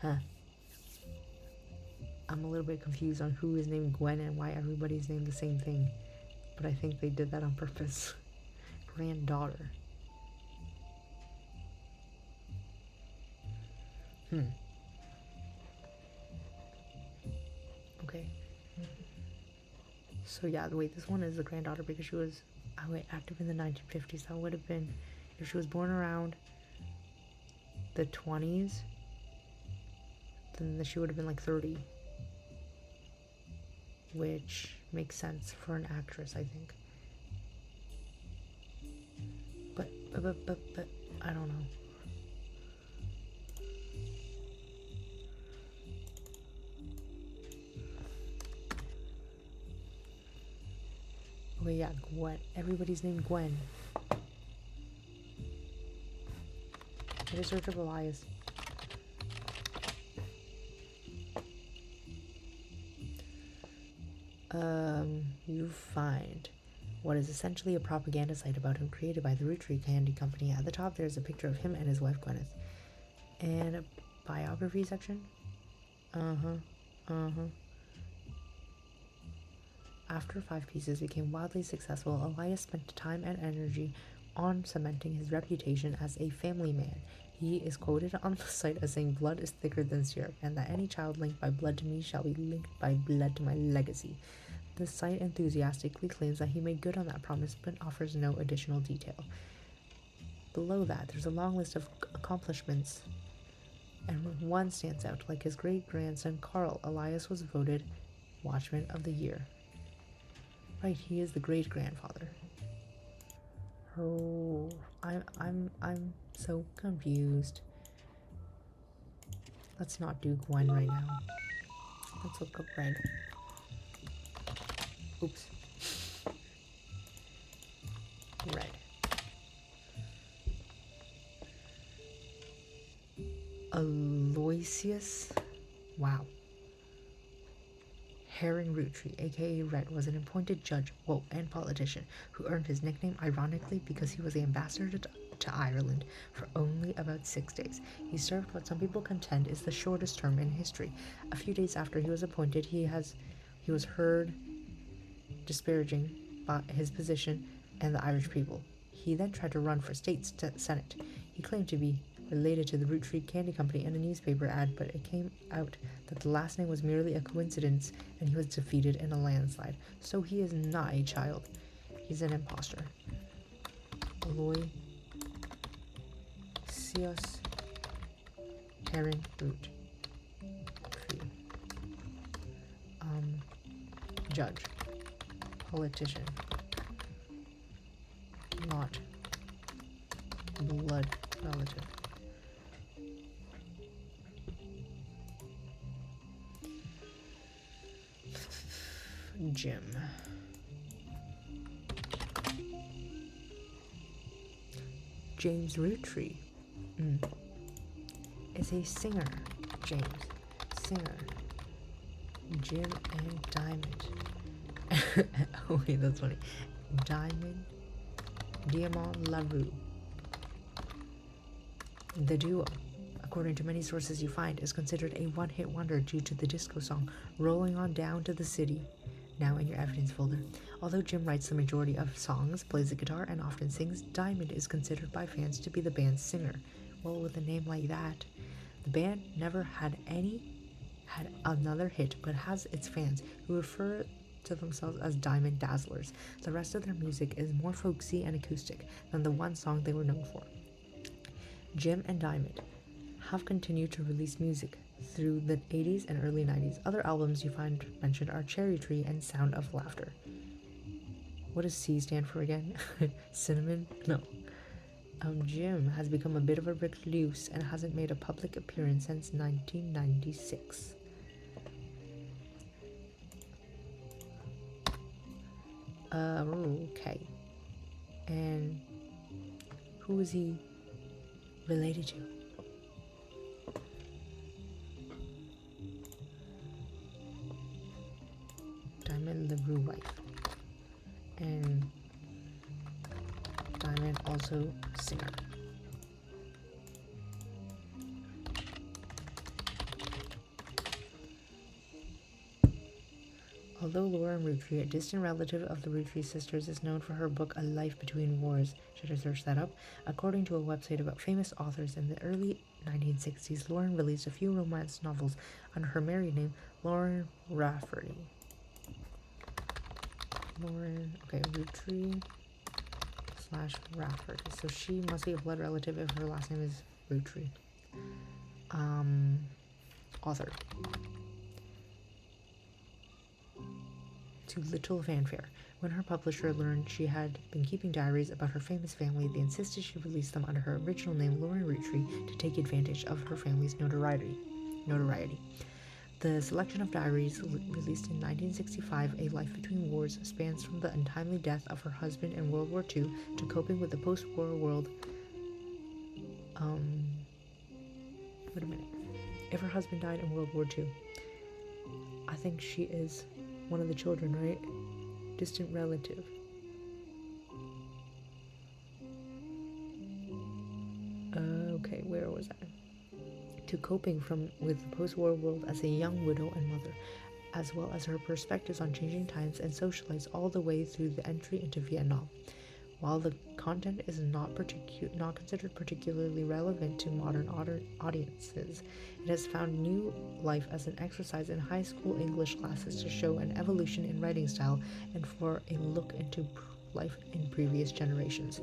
I'm a little bit confused on who is named Gwen and why everybody's named the same thing. But I think they did that on purpose. Granddaughter. Okay. So yeah, wait, this one is the granddaughter because she was active in the 1950s. That would have been, if she was born around the 20s, then she would have been like 30. Which makes sense for an actress, I think. But I don't know. wait, yeah, Gwen. Everybody's named Gwen. Get a search of Elias. You find what is essentially a propaganda site about him created by the Roottrees Candy Company. At the top, there's a picture of him and his wife, Gwyneth. And a biography section. After 5 Pieces became wildly successful, Elias spent time and energy on cementing his reputation as a family man. He is quoted on the site as saying, "Blood is thicker than syrup, and that any child linked by blood to me shall be linked by blood to my legacy." The site enthusiastically claims that he made good on that promise, but offers no additional detail. Below that, there's a long list of accomplishments, and one stands out. Like his great-grandson Carl, Elias was voted Watchman of the Year. Right, he is the great-grandfather. Oh, I'm so confused. Let's not do Gwen right now. Let's look up Red. Oops. Red. Aloysius? Wow. Herring Roottrees, aka Red, was an appointed judge, and politician who earned his nickname ironically because he was the ambassador to Ireland for only about 6 days. He served what some people contend is the shortest term in history. A few days after he was appointed, he was heard disparaging by his position and the Irish people. He then tried to run for state senate. He claimed to be related to the Roottrees Candy Company in a newspaper ad, but it came out that the last name was merely a coincidence and he was defeated in a landslide. So he is not a child. He's an imposter. Aloysius Herring Roottrees. Judge. Politician. Not blood relative. Jim. James Roottrees is a singer. James. Singer. Jim and Diamond. Oh wait, that's funny. Diamond LaRue. The duo, according to many sources you find, is considered a one-hit wonder due to the disco song "Rolling On Down to the City," now in your evidence folder. Although Jim writes the majority of songs, plays the guitar, and often sings, Diamond is considered by fans to be the band's singer. Well, with a name like that, the band never had another hit, but has its fans who refer to themselves as Diamond Dazzlers. The rest of their music is more folksy and acoustic than the one song they were known for. Jim and Diamond have continued to release music through the 80s and early 90s. Other albums you find mentioned are Cherry Tree and Sound of Laughter. What does C stand for again? Cinnamon? No. Jim has become a bit of a recluse and hasn't made a public appearance since 1996. Okay. And who is he related to? Diamond LaRue wife. And Diamond also singer. Although Lauren Roottrees, a distant relative of the Roottrees sisters, is known for her book A Life Between Wars, should I search that up? According to a website about famous authors in the early 1960s, Lauren released a few romance novels under her married name, Lauren Rafferty. Roottrees / Rafferty. So she must be a blood relative if her last name is Roottrees. Author. To little fanfare. When her publisher learned she had been keeping diaries about her famous family, they insisted she release them under her original name, Lauren Roottrees, to take advantage of her family's notoriety. The selection of diaries, released in 1965, A Life Between Wars, spans from the untimely death of her husband in World War II to coping with the post-war world. Wait a minute. If her husband died in World War II, I think she is one of the children, right? Distant relative. Okay, where was I? To coping with the post-war world as a young widow and mother, as well as her perspectives on changing times and socialize all the way through the entry into Vietnam. While the content is not considered particularly relevant to modern audiences, it has found new life as an exercise in high school English classes to show an evolution in writing style and for a look into life in previous generations.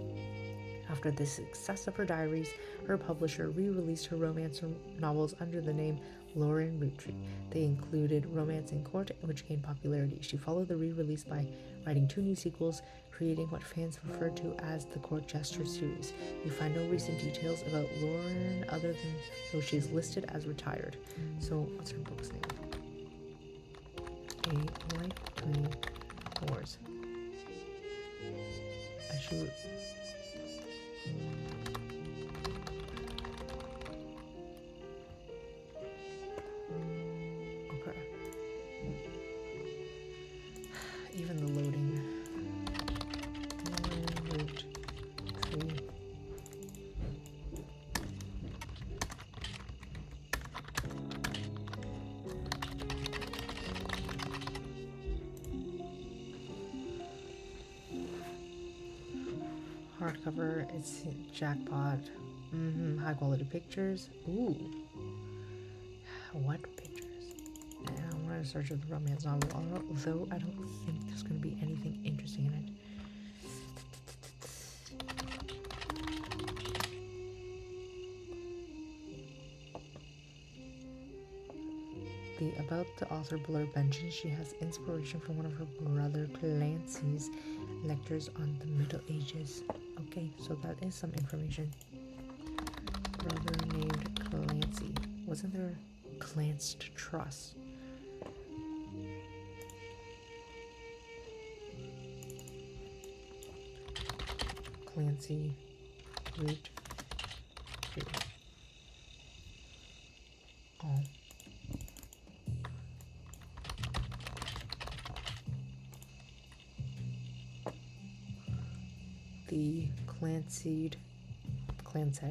After the success of her diaries, her publisher re-released her romance novels under the name Lauren Roottrees. They included Romance in Court, which gained popularity. She followed the re-release by writing 2 new sequels, creating what fans refer to as the Court Jester series. You find no recent details about Lauren other than though she is listed as retired. So, what's her book's name? A Life Between Wars. I should... Okay. Even the loading. Root tree. Hardcover, it's jackpot. High quality pictures. Ooh. What pictures? Yeah, I'm gonna search for the romance novel, although I don't think there's gonna be anything interesting in it. About the author blurb mentions she has inspiration from one of her brother Clancy's lectures on the Middle Ages. Okay, so that is some information. Brother named Clancy. Wasn't there Clanced Trust? Clancy Root Tree. Oh. The Clanced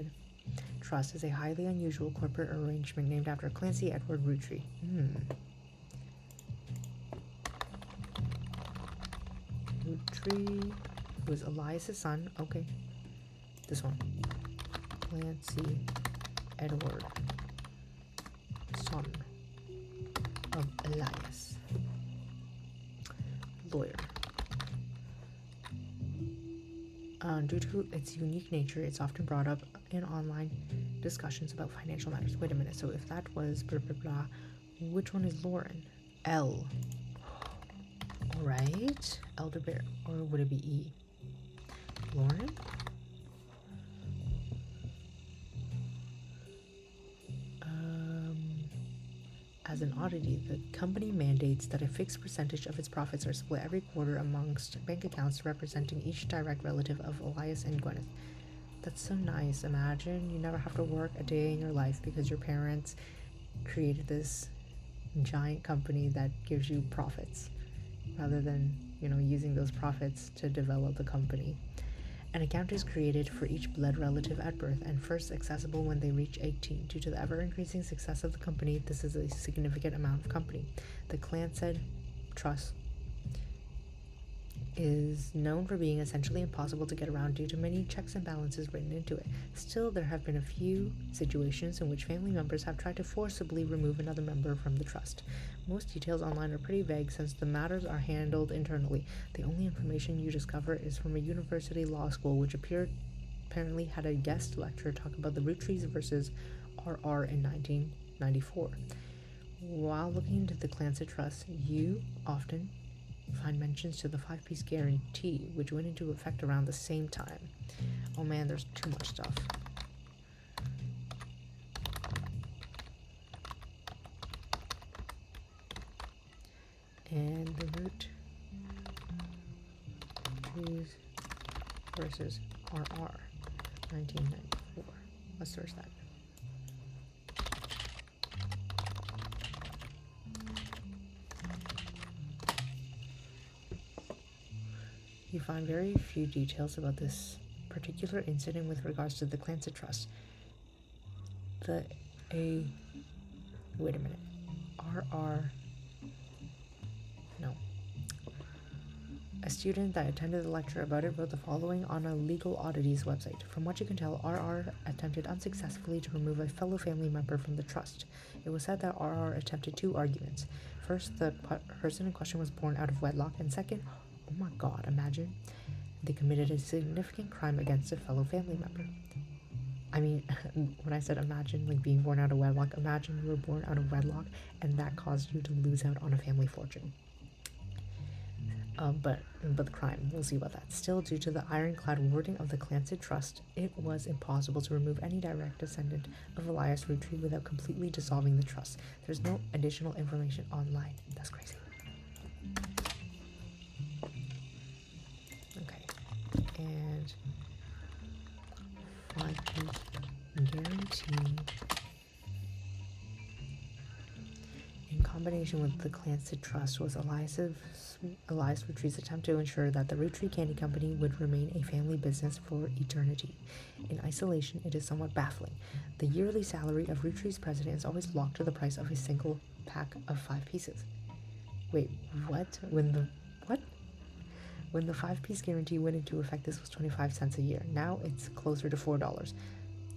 Trust is a highly unusual corporate arrangement named after Clancy Edward Roottrees. Roottrees was Elias's son. Okay, this one. Clancy Edward, son of Elias, lawyer. Due to its unique nature, it's often brought up in online discussions about financial matters. Wait a minute, so if that was blah blah blah, which one is Lauren? L. Right? Elderbear, or would it be E? Lauren? As an oddity, the company mandates that a fixed percentage of its profits are split every quarter amongst bank accounts representing each direct relative of Elias and Gwyneth. That's so nice. Imagine you never have to work a day in your life because your parents created this giant company that gives you profits rather than, using those profits to develop the company. An account is created for each blood relative at birth and first accessible when they reach 18. Due to the ever-increasing success of the company, this is a significant amount of company. The Clancy Trust is known for being essentially impossible to get around due to many checks and balances written into it. Still, there have been a few situations in which family members have tried to forcibly remove another member from the trust. Most details online are pretty vague since the matters are handled internally. The only information you discover is from a university law school, which apparently had a guest lecturer talk about the Roottrees versus RR in 1994. While looking into the Clancy Trust, you often find mentions to the 5-piece guarantee, which went into effect around the same time. Oh man, there's too much stuff. And the Roottrees versus RR 1994. Let's search that. You find very few details about this particular incident with regards to the Clancy Trust. Wait a minute. No. A student that attended the lecture about it wrote the following on a legal oddities website. From what you can tell, RR attempted unsuccessfully to remove a fellow family member from the trust. It was said that RR attempted 2 arguments. First, the person in question was born out of wedlock, and second, oh my god, imagine, they committed a significant crime against a fellow family member. I mean, when I said imagine, like being born out of wedlock, imagine you were born out of wedlock and that caused you to lose out on a family fortune. But the crime, we'll see about that. Still, due to the ironclad wording of the Clancy Trust, it was impossible to remove any direct descendant of Elias Roottrees without completely dissolving the trust. There's no additional information online. That's crazy. Okay, and 5-piece guarantee in combination with the Clancy Trust was Elias Roottrees' attempt to ensure that the Roottrees Candy Company would remain a family business for eternity. In isolation, it is somewhat baffling. The yearly salary of Roottrees' president is always locked to the price of a single pack of 5 pieces. Wait, what? When the 5-piece guarantee went into effect, this was 25 cents a year. Now it's closer to $4.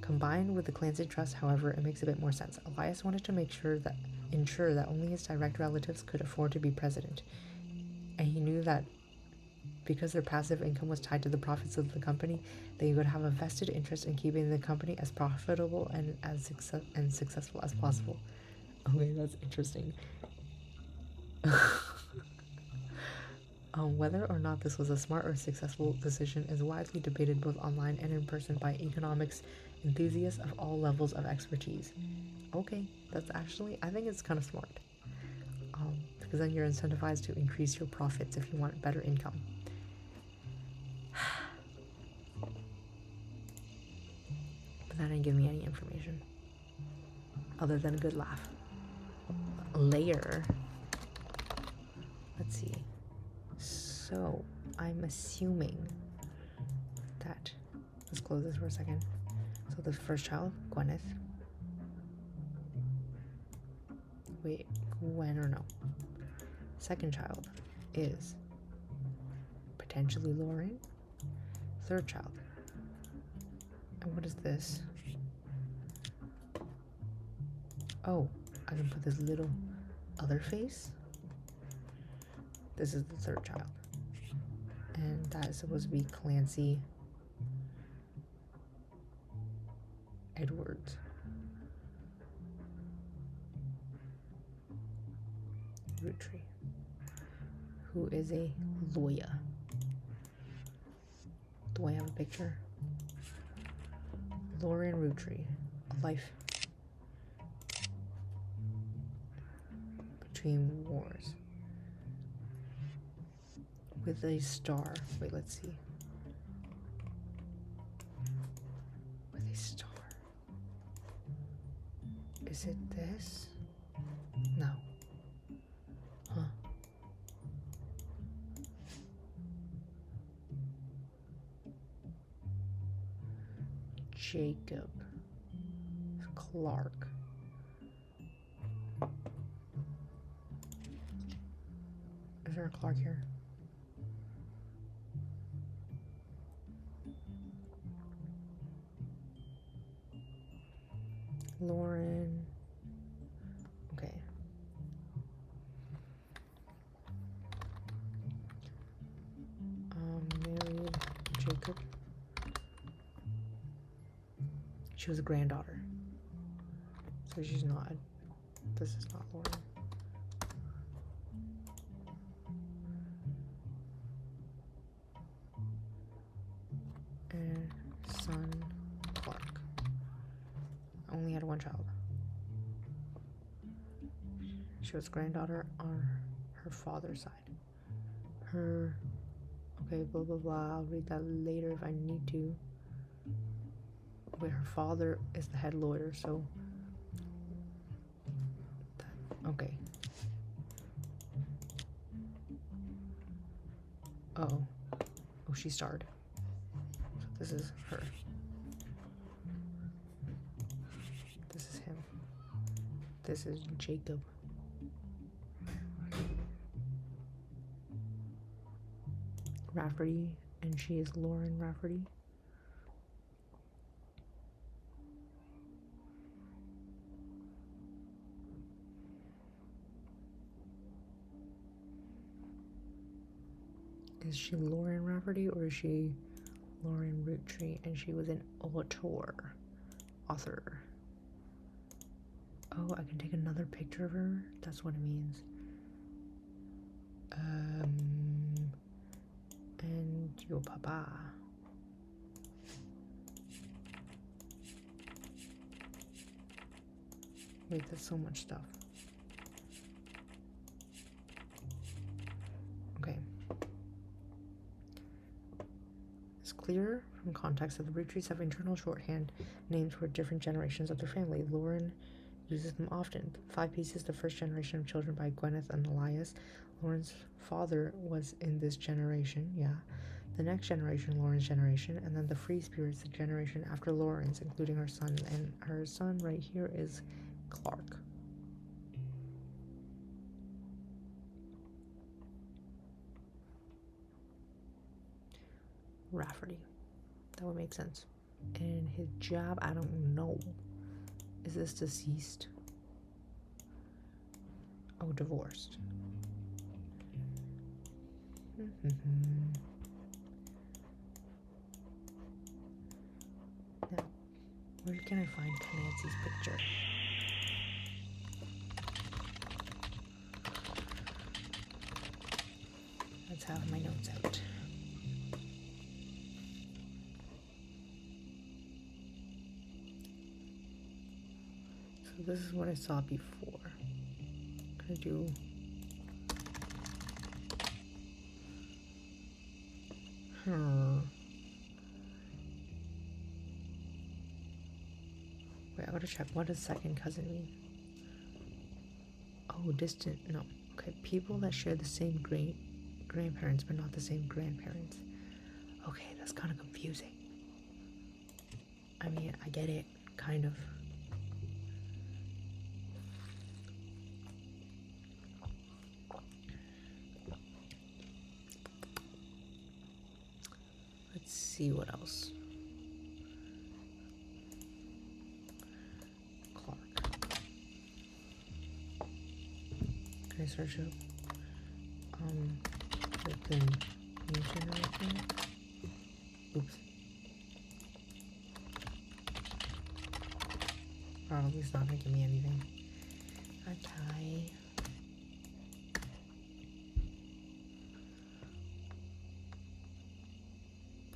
Combined with the Clancy Trust, however, it makes a bit more sense. Elias wanted to ensure that only his direct relatives could afford to be president. And he knew that because their passive income was tied to the profits of the company, they would have a vested interest in keeping the company as profitable and as successful as possible. Okay, that's interesting. Whether or not this was a smart or successful decision is widely debated both online and in person by economics enthusiasts of all levels of expertise. Okay, that's actually, I think it's kind of smart. Because then you're incentivized to increase your profits if you want better income. But that didn't give me any information other than a good laugh. Layer. Let's see. So I'm assuming that, let's close this for a second. So the first child, Gwyneth. Wait, Gwen or no? Second child is potentially Lauren. Third child. And what is this? Oh, I can put this little other face. This is the third child. And that is supposed to be Clancy Edwards. Roottrees, who is a lawyer. Do I have a picture? Lauren Roottrees, a life between wars. With a star. Wait, let's see. With a star. Is it this? No. Huh. Jacob Clark. Is there a Clark here? Lauren. Okay. Married Jacob. She was a granddaughter. So she's not. This is not Lauren. And son Clark. Only had one child. She was granddaughter on her father's side. Her, okay, blah blah blah. I'll read that later if I need to. Wait, her father is the head lawyer, so okay. Oh, she starred. So this is her. This is him. This is Jacob. Rafferty, and she is Lauren Rafferty. Is she Lauren Rafferty or is she Lauren Roottrees? And she was an author. Oh, I can take another picture of her? That's what it means. And your papa. Wait, that's so much stuff. Okay. It's clear from context that the Roottrees have internal shorthand names for different generations of their family. Lauren uses them often. 5 Pieces, the first generation of children by Gwyneth and Elias. Lauren's father was in this generation, yeah. The next generation, Lauren's generation, and then the Free Spirits, the generation after Lauren's, including her son. And her son right here is Clark. Rafferty. That would make sense. And his job, I don't know. Is this deceased? Oh, divorced. Now, where can I find Nancy's picture? Let's have my notes out. So this is what I saw before. I'm gonna do Wait, I gotta check. What does second cousin mean? Oh, distant. No. Okay, people that share the same grandparents but not the same grandparents. Okay, that's kind of confusing. I mean, I get it, kind of. Let's see what else. Clark. Can I search up? The new generation. Oops. Probably it's not gonna give me anything. Okay.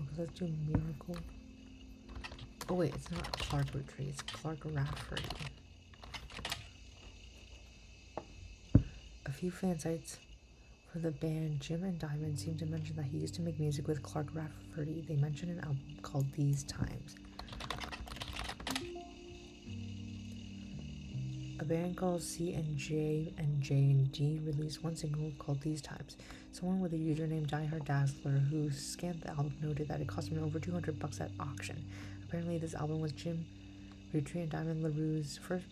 Okay, let's do Miracle. Oh wait, it's not Clark Roottrees, it's Clark Rafferty. A few fan sites for the band Jim and Diamond seem to mention that he used to make music with Clark Rafferty. They mention an album called These Times. A band called C&J and J&D released one single called These Times. Someone with a username DieHard Dazzler who scanned the album noted that it cost him over $200 at auction. Apparently this album was Jim Roottrees and Diamond LaRue's first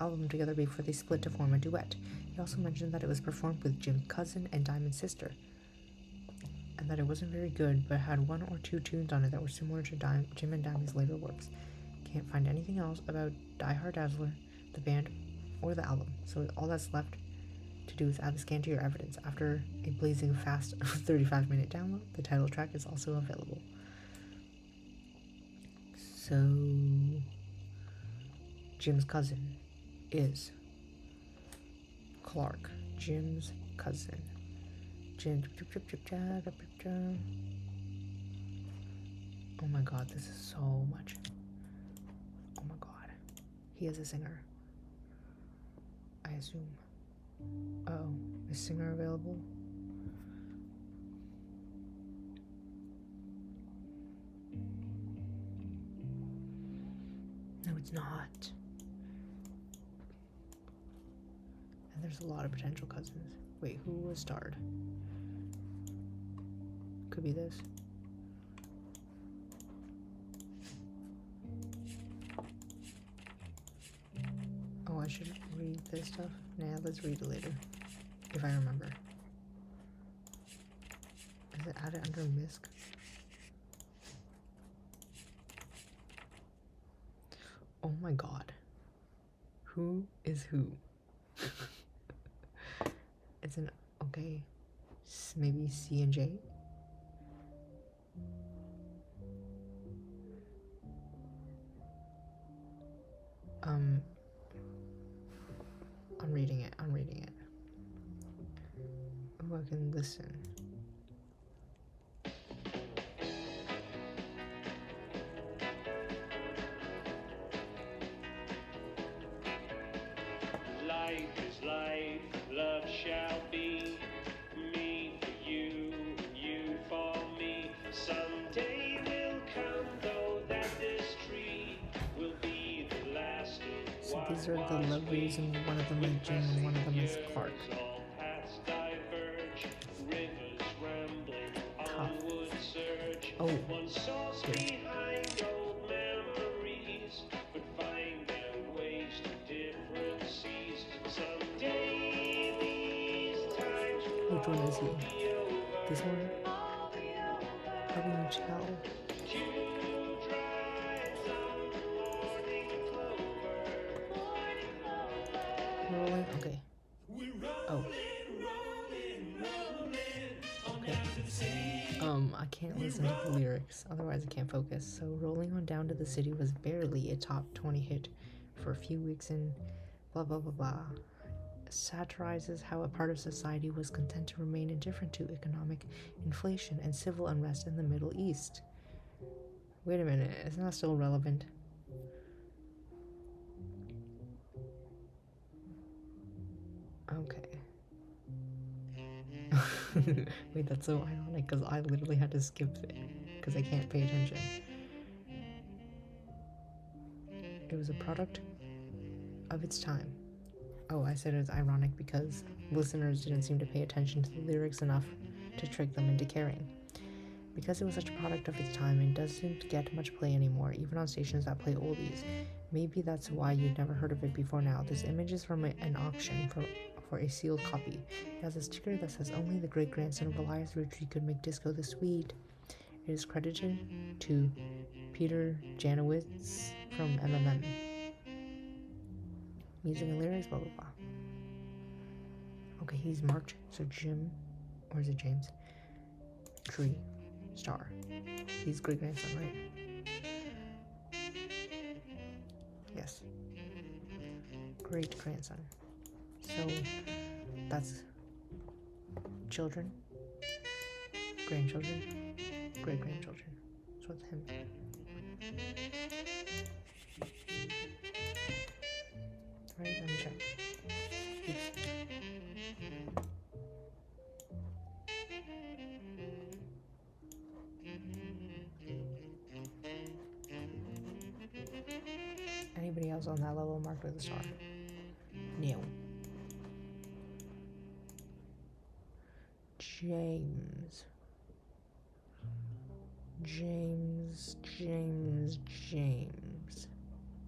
album together before they split to form a duet. He also mentioned that it was performed with Jim's cousin and Diamond's sister, and that it wasn't very good, but had 1 or 2 tunes on it that were similar to Jim and Diamond's later works. Can't find anything else about DieHard Dazzler, the band, or the album, so all that's left to do is add the scan to your evidence. After a blazing fast 35-minute download, the title track is also available. So, Jim's cousin is Clark. Jim's cousin. Oh my god, this is so much. Oh my god. He is a singer, I assume. Oh, Is singer available? No, it's not. And there's a lot of potential cousins. Wait, who was starred? Could be this. Oh, I should read this stuff? Nah, let's read it later. If I remember. Is it added under MISC? Oh my god. Who is who? It's an, okay, maybe C and J? I'm reading it. Oh, I can listen. Life is life, love shall be, me for you and you for me. Someday will come, though, that this tree will be the last of So what these are the lovelies, and one of them is Jim and one of them is Clark. all paths diverge, rivers rambling, onward surge. Oh, One source behind old memories, but find their ways to different seas. Someday these times will which one is he? be over. This one? How can you tell? Dew dries on the morning clover. Rolling? Okay. Oh. Okay. I can't listen to the lyrics, otherwise I can't focus. So Rolling On Down to the City was barely a top 20 hit for a few weeks in blah blah blah blah. Satirizes how a part of society was content to remain indifferent to economic inflation and civil unrest in the Middle East. Wait a minute, isn't that still relevant? Okay. Wait, that's so ironic because I literally had to skip it because I can't pay attention. It was a product of its time. Oh, I said it was ironic because listeners didn't seem to pay attention to the lyrics enough to trick them into caring. Because it was such a product of its time, it doesn't get much play anymore, even on stations that play oldies. Maybe that's why you'd never heard of it before now. This image is from an auction for a sealed copy. It has a sticker that says only the great-grandson of Elias Roottrees could make disco this sweet. It is credited to Peter Janowitz from MMM. Music and lyrics, blah blah blah. Okay, he's marked. So Jim, or is it James? Tree, star. He's great grandson, right? Yes. Great grandson. So that's children, grandchildren, great grandchildren. So it's him. Right, let me check. Oops. Anybody else on that level marked with a star? No. James.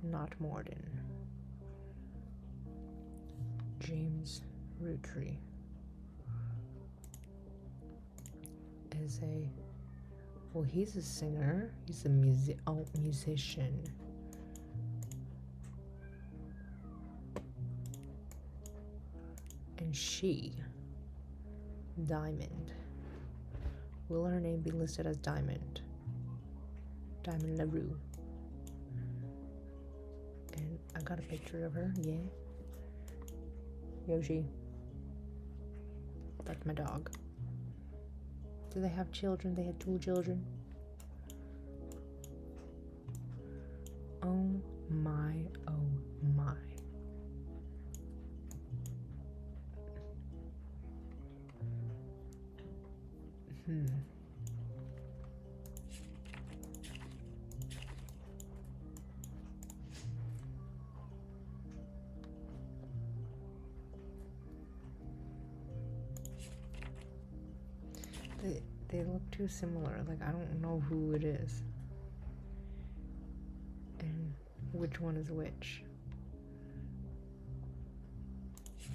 Not Morden. James Roottrees is well, he's a singer. He's a musician. And she, Diamond. Will her name be listed as Diamond? Diamond LaRue. And I got a picture of her, yeah. Yoshi. That's my dog. Do they have children? They had 2 children. Oh my, oh my. They look too similar. Like, I don't know who it is. And which one is which.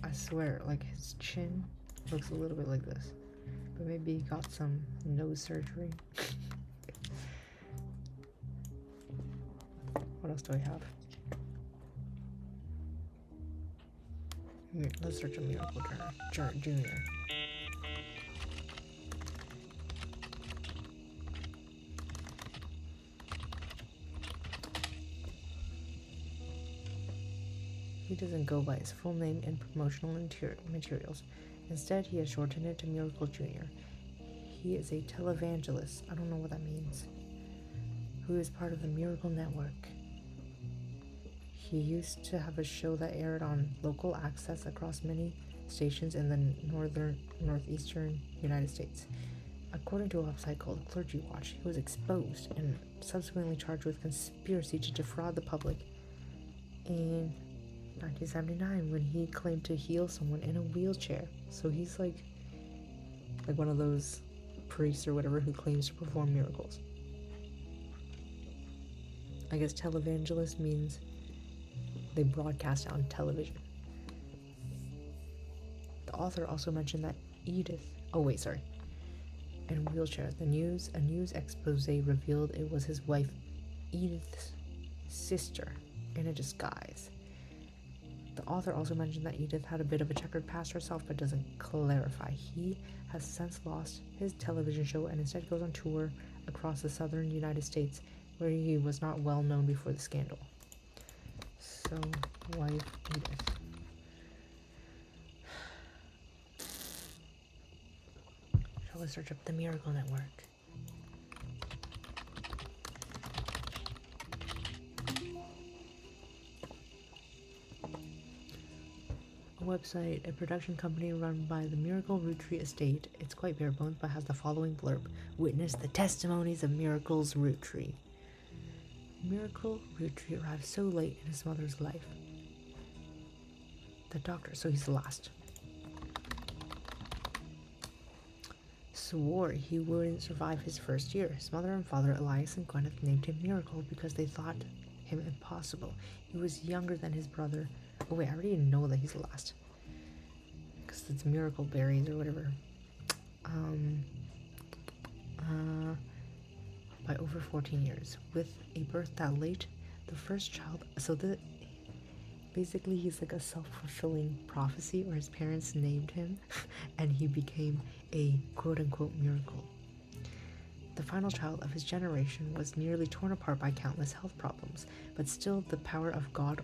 I swear, like, his chin looks a little bit like this. But maybe he got some nose surgery. What else do I have? Let's search a Miracle Junior. He doesn't go by his full name in promotional materials. Instead, he has shortened it to Miracle Jr. He is a televangelist, I don't know what that means, who is part of the Miracle Network. He used to have a show that aired on local access across many stations in the northeastern United States. According to a website called Clergy Watch, he was exposed and subsequently charged with conspiracy to defraud the public in 1979 when he claimed to heal someone in a wheelchair. So he's like one of those priests or whatever who claims to perform miracles. I guess televangelist means they broadcast on television. The author also mentioned that in wheelchair. A news expose revealed it was his wife Edith's sister in a disguise. The author also mentioned that Edith had a bit of a checkered past herself, but doesn't clarify. He has since lost his television show and instead goes on tour across the southern United States, where he was not well known before the scandal. So, wife Edith. Shall I search up the Miracle Network? A website, a production company run by the Miracle Roottrees estate. It's quite bare bones, but has the following blurb: witness the testimonies of Miracle's Roottrees. Miracle Roottrees arrived so late in his mother's life. The doctor, so he's the last, swore he wouldn't survive his first year. His mother and father, Elias and Gwyneth, named him Miracle because they thought him impossible. He was younger than his brother. Oh wait, I already know that he's the last, because it's Miracle Berries or whatever. By over 14 years, with a birth that late, the first child. So basically he's like a self-fulfilling prophecy, or his parents named him, and he became a quote-unquote miracle. The final child of his generation was nearly torn apart by countless health problems, but still with the power of God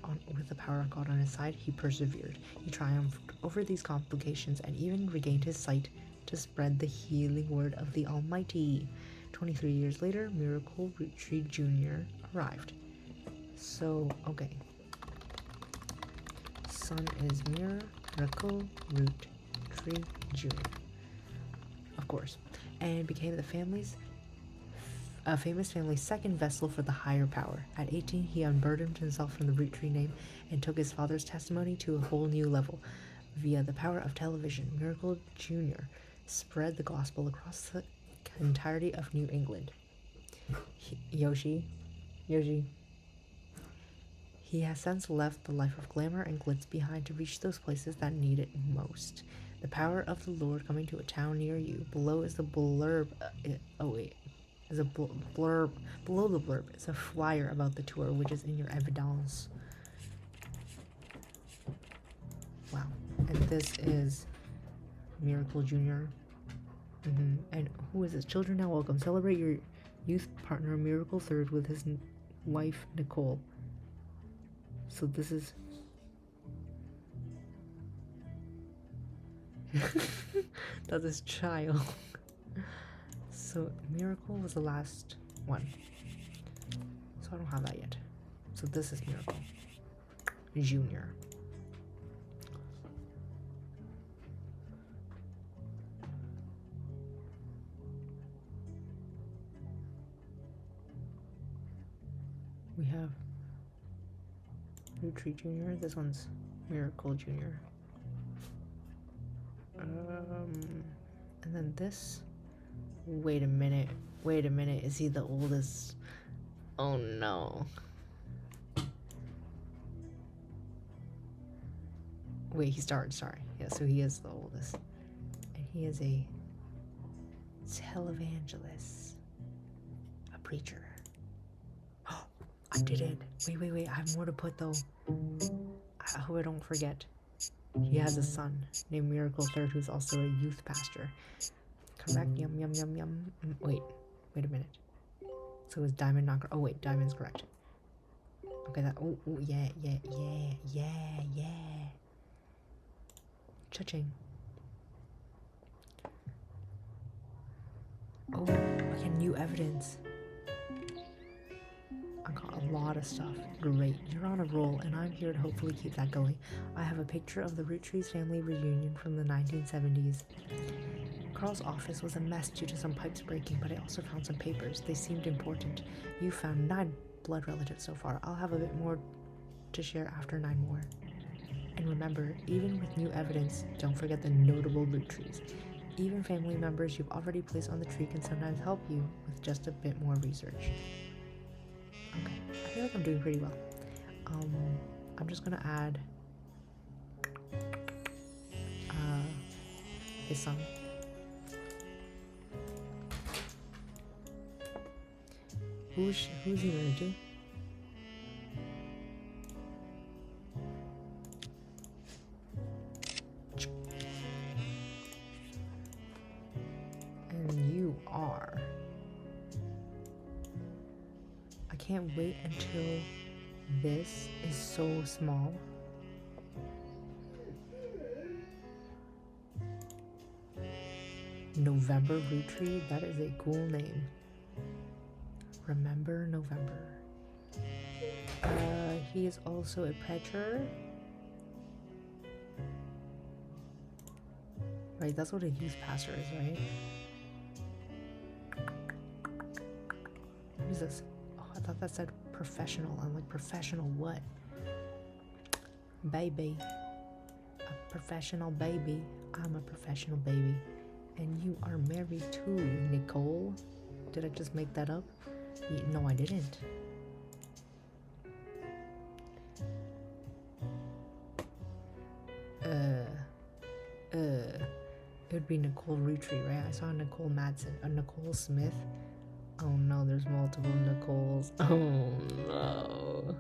on his side, he persevered. He triumphed over these complications and even regained his sight to spread the healing word of the Almighty. 23 years later, Miracle Roottrees Jr. arrived. So, okay. Son is Miracle Roottrees Jr. Of course. And became the famous family's second vessel for the higher power. At 18, he unburdened himself from the Roottrees name and took his father's testimony to a whole new level. Via the power of television, Miracle Jr. spread the gospel across the entirety of New England. Yoshi. He has since left the life of glamour and glitz behind to reach those places that need it most. The power of the Lord coming to a town near you. Below is the blurb. Below the blurb is a flyer about the tour, which is in your evidence. Wow. And this is Miracle Jr. And who is this? Children now welcome. Celebrate your youth partner Miracle Third with his wife Nicole. So this is that's his child. So Miracle was the last one. So I don't have that yet. So this is Miracle Jr. We have Roottrees Jr. This one's Miracle Jr. And then this. Wait a minute. Wait a minute. Is he the oldest? Oh no. Wait, he started. Sorry. Yeah, so he is the oldest. And he is a televangelist. A preacher. Oh, I did it. Wait. I have more to put though. I hope I don't forget. He has a son named Miracle Third who's also a youth pastor. Correct? Yum. Wait a minute. So is Diamond not correct? Oh wait, Diamond's correct. Okay, that. Oh, yeah. Cha-ching. Oh, okay, new evidence. I got a lot of stuff. Great, you're on a roll, and I'm here to hopefully keep that going. I have a picture of the Roottrees family reunion from the 1970s. Carl's office was a mess due to some pipes breaking, but I also found some papers. They seemed important. You found 9 blood relatives so far. I'll have a bit more to share after 9 more. And remember, even with new evidence, don't forget the notable Roottrees. Even family members you've already placed on the tree can sometimes help you with just a bit more research. Okay, I feel like I'm doing pretty well. I'm just gonna add his son. Who's he married to? And you are. I can't wait until this is so small. November Roottrees, that is a cool name. Remember November. He is also a preacher. Right, that's what a youth pastor is, right? What is this? Oh, I thought that said professional. I'm like, professional what? Baby. A professional baby. I'm a professional baby. And you are married too, Nicole. Did I just make that up? No, I didn't. It would be Nicole Roottrees, right? I saw Nicole Madsen. Nicole Smith. Oh no, there's multiple Nicoles. Oh no.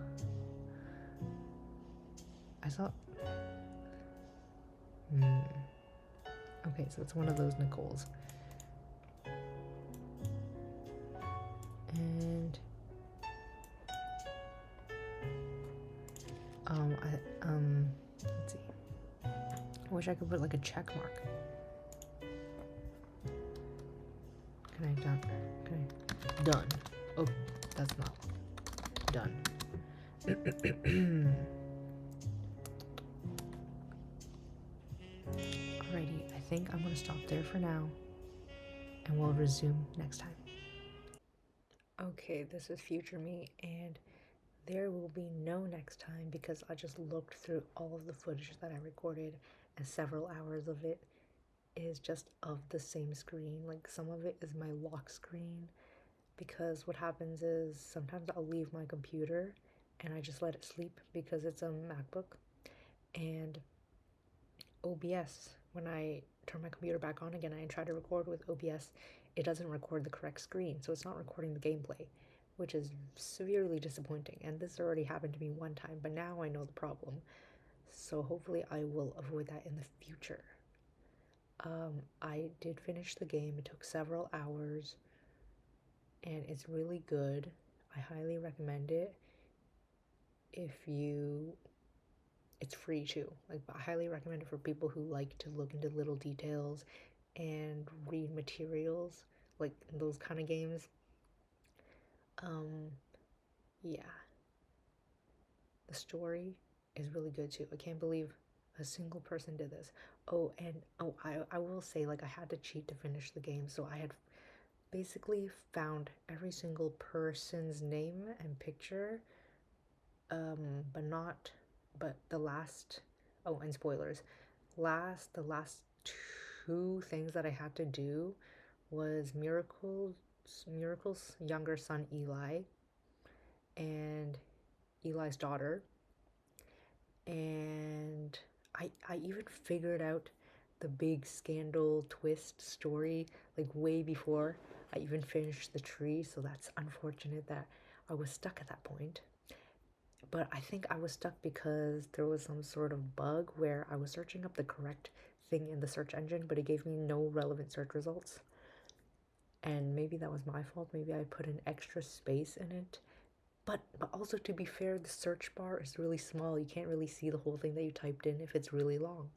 I saw... Okay, so it's one of those Nicoles. And... let's see. I wish I could put like a check mark. Done. Oh, that's not done. Alrighty, I think I'm gonna stop there for now, and we'll resume next time. Okay, this is future me, and there will be no next time because I just looked through all of the footage that I recorded, and several hours of it is just of the same screen. Like, some of it is my lock screen, because what happens is sometimes I'll leave my computer and I just let it sleep because it's a MacBook, and OBS, when I turn my computer back on again and I try to record with OBS, it doesn't record the correct screen, so it's not recording the gameplay, which is severely disappointing. And this already happened to me one time, but now I know the problem, so hopefully I will avoid that in the future. I did finish the game. It took several hours, and it's really good. I highly recommend it. It's free too. Like, I highly recommend it for people who like to look into little details and read materials, like those kind of games. Yeah. The story is really good too. I can't believe a single person did this. I will say, like, I had to cheat to finish the game, so basically found every single person's name and picture, but not, but the last, oh, and spoilers, the last two things that I had to do was Miracle's younger son Eli and Eli's daughter, and I even figured out the big scandal twist story like way before I even finished the tree, so that's unfortunate that I was stuck at that point. But I think I was stuck because there was some sort of bug where I was searching up the correct thing in the search engine, but it gave me no relevant search results. And maybe that was my fault. Maybe I put an extra space in it. But also, to be fair, the search bar is really small. You can't really see the whole thing that you typed in if it's really long.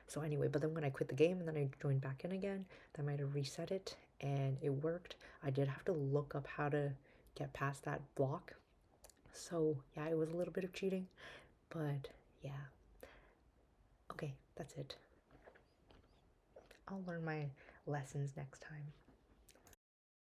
So anyway, but then when I quit the game and then I joined back in again, that might have reset it and it worked. I did have to look up how to get past that block. So yeah, it was a little bit of cheating, but yeah. Okay, that's it. I'll learn my lessons next time.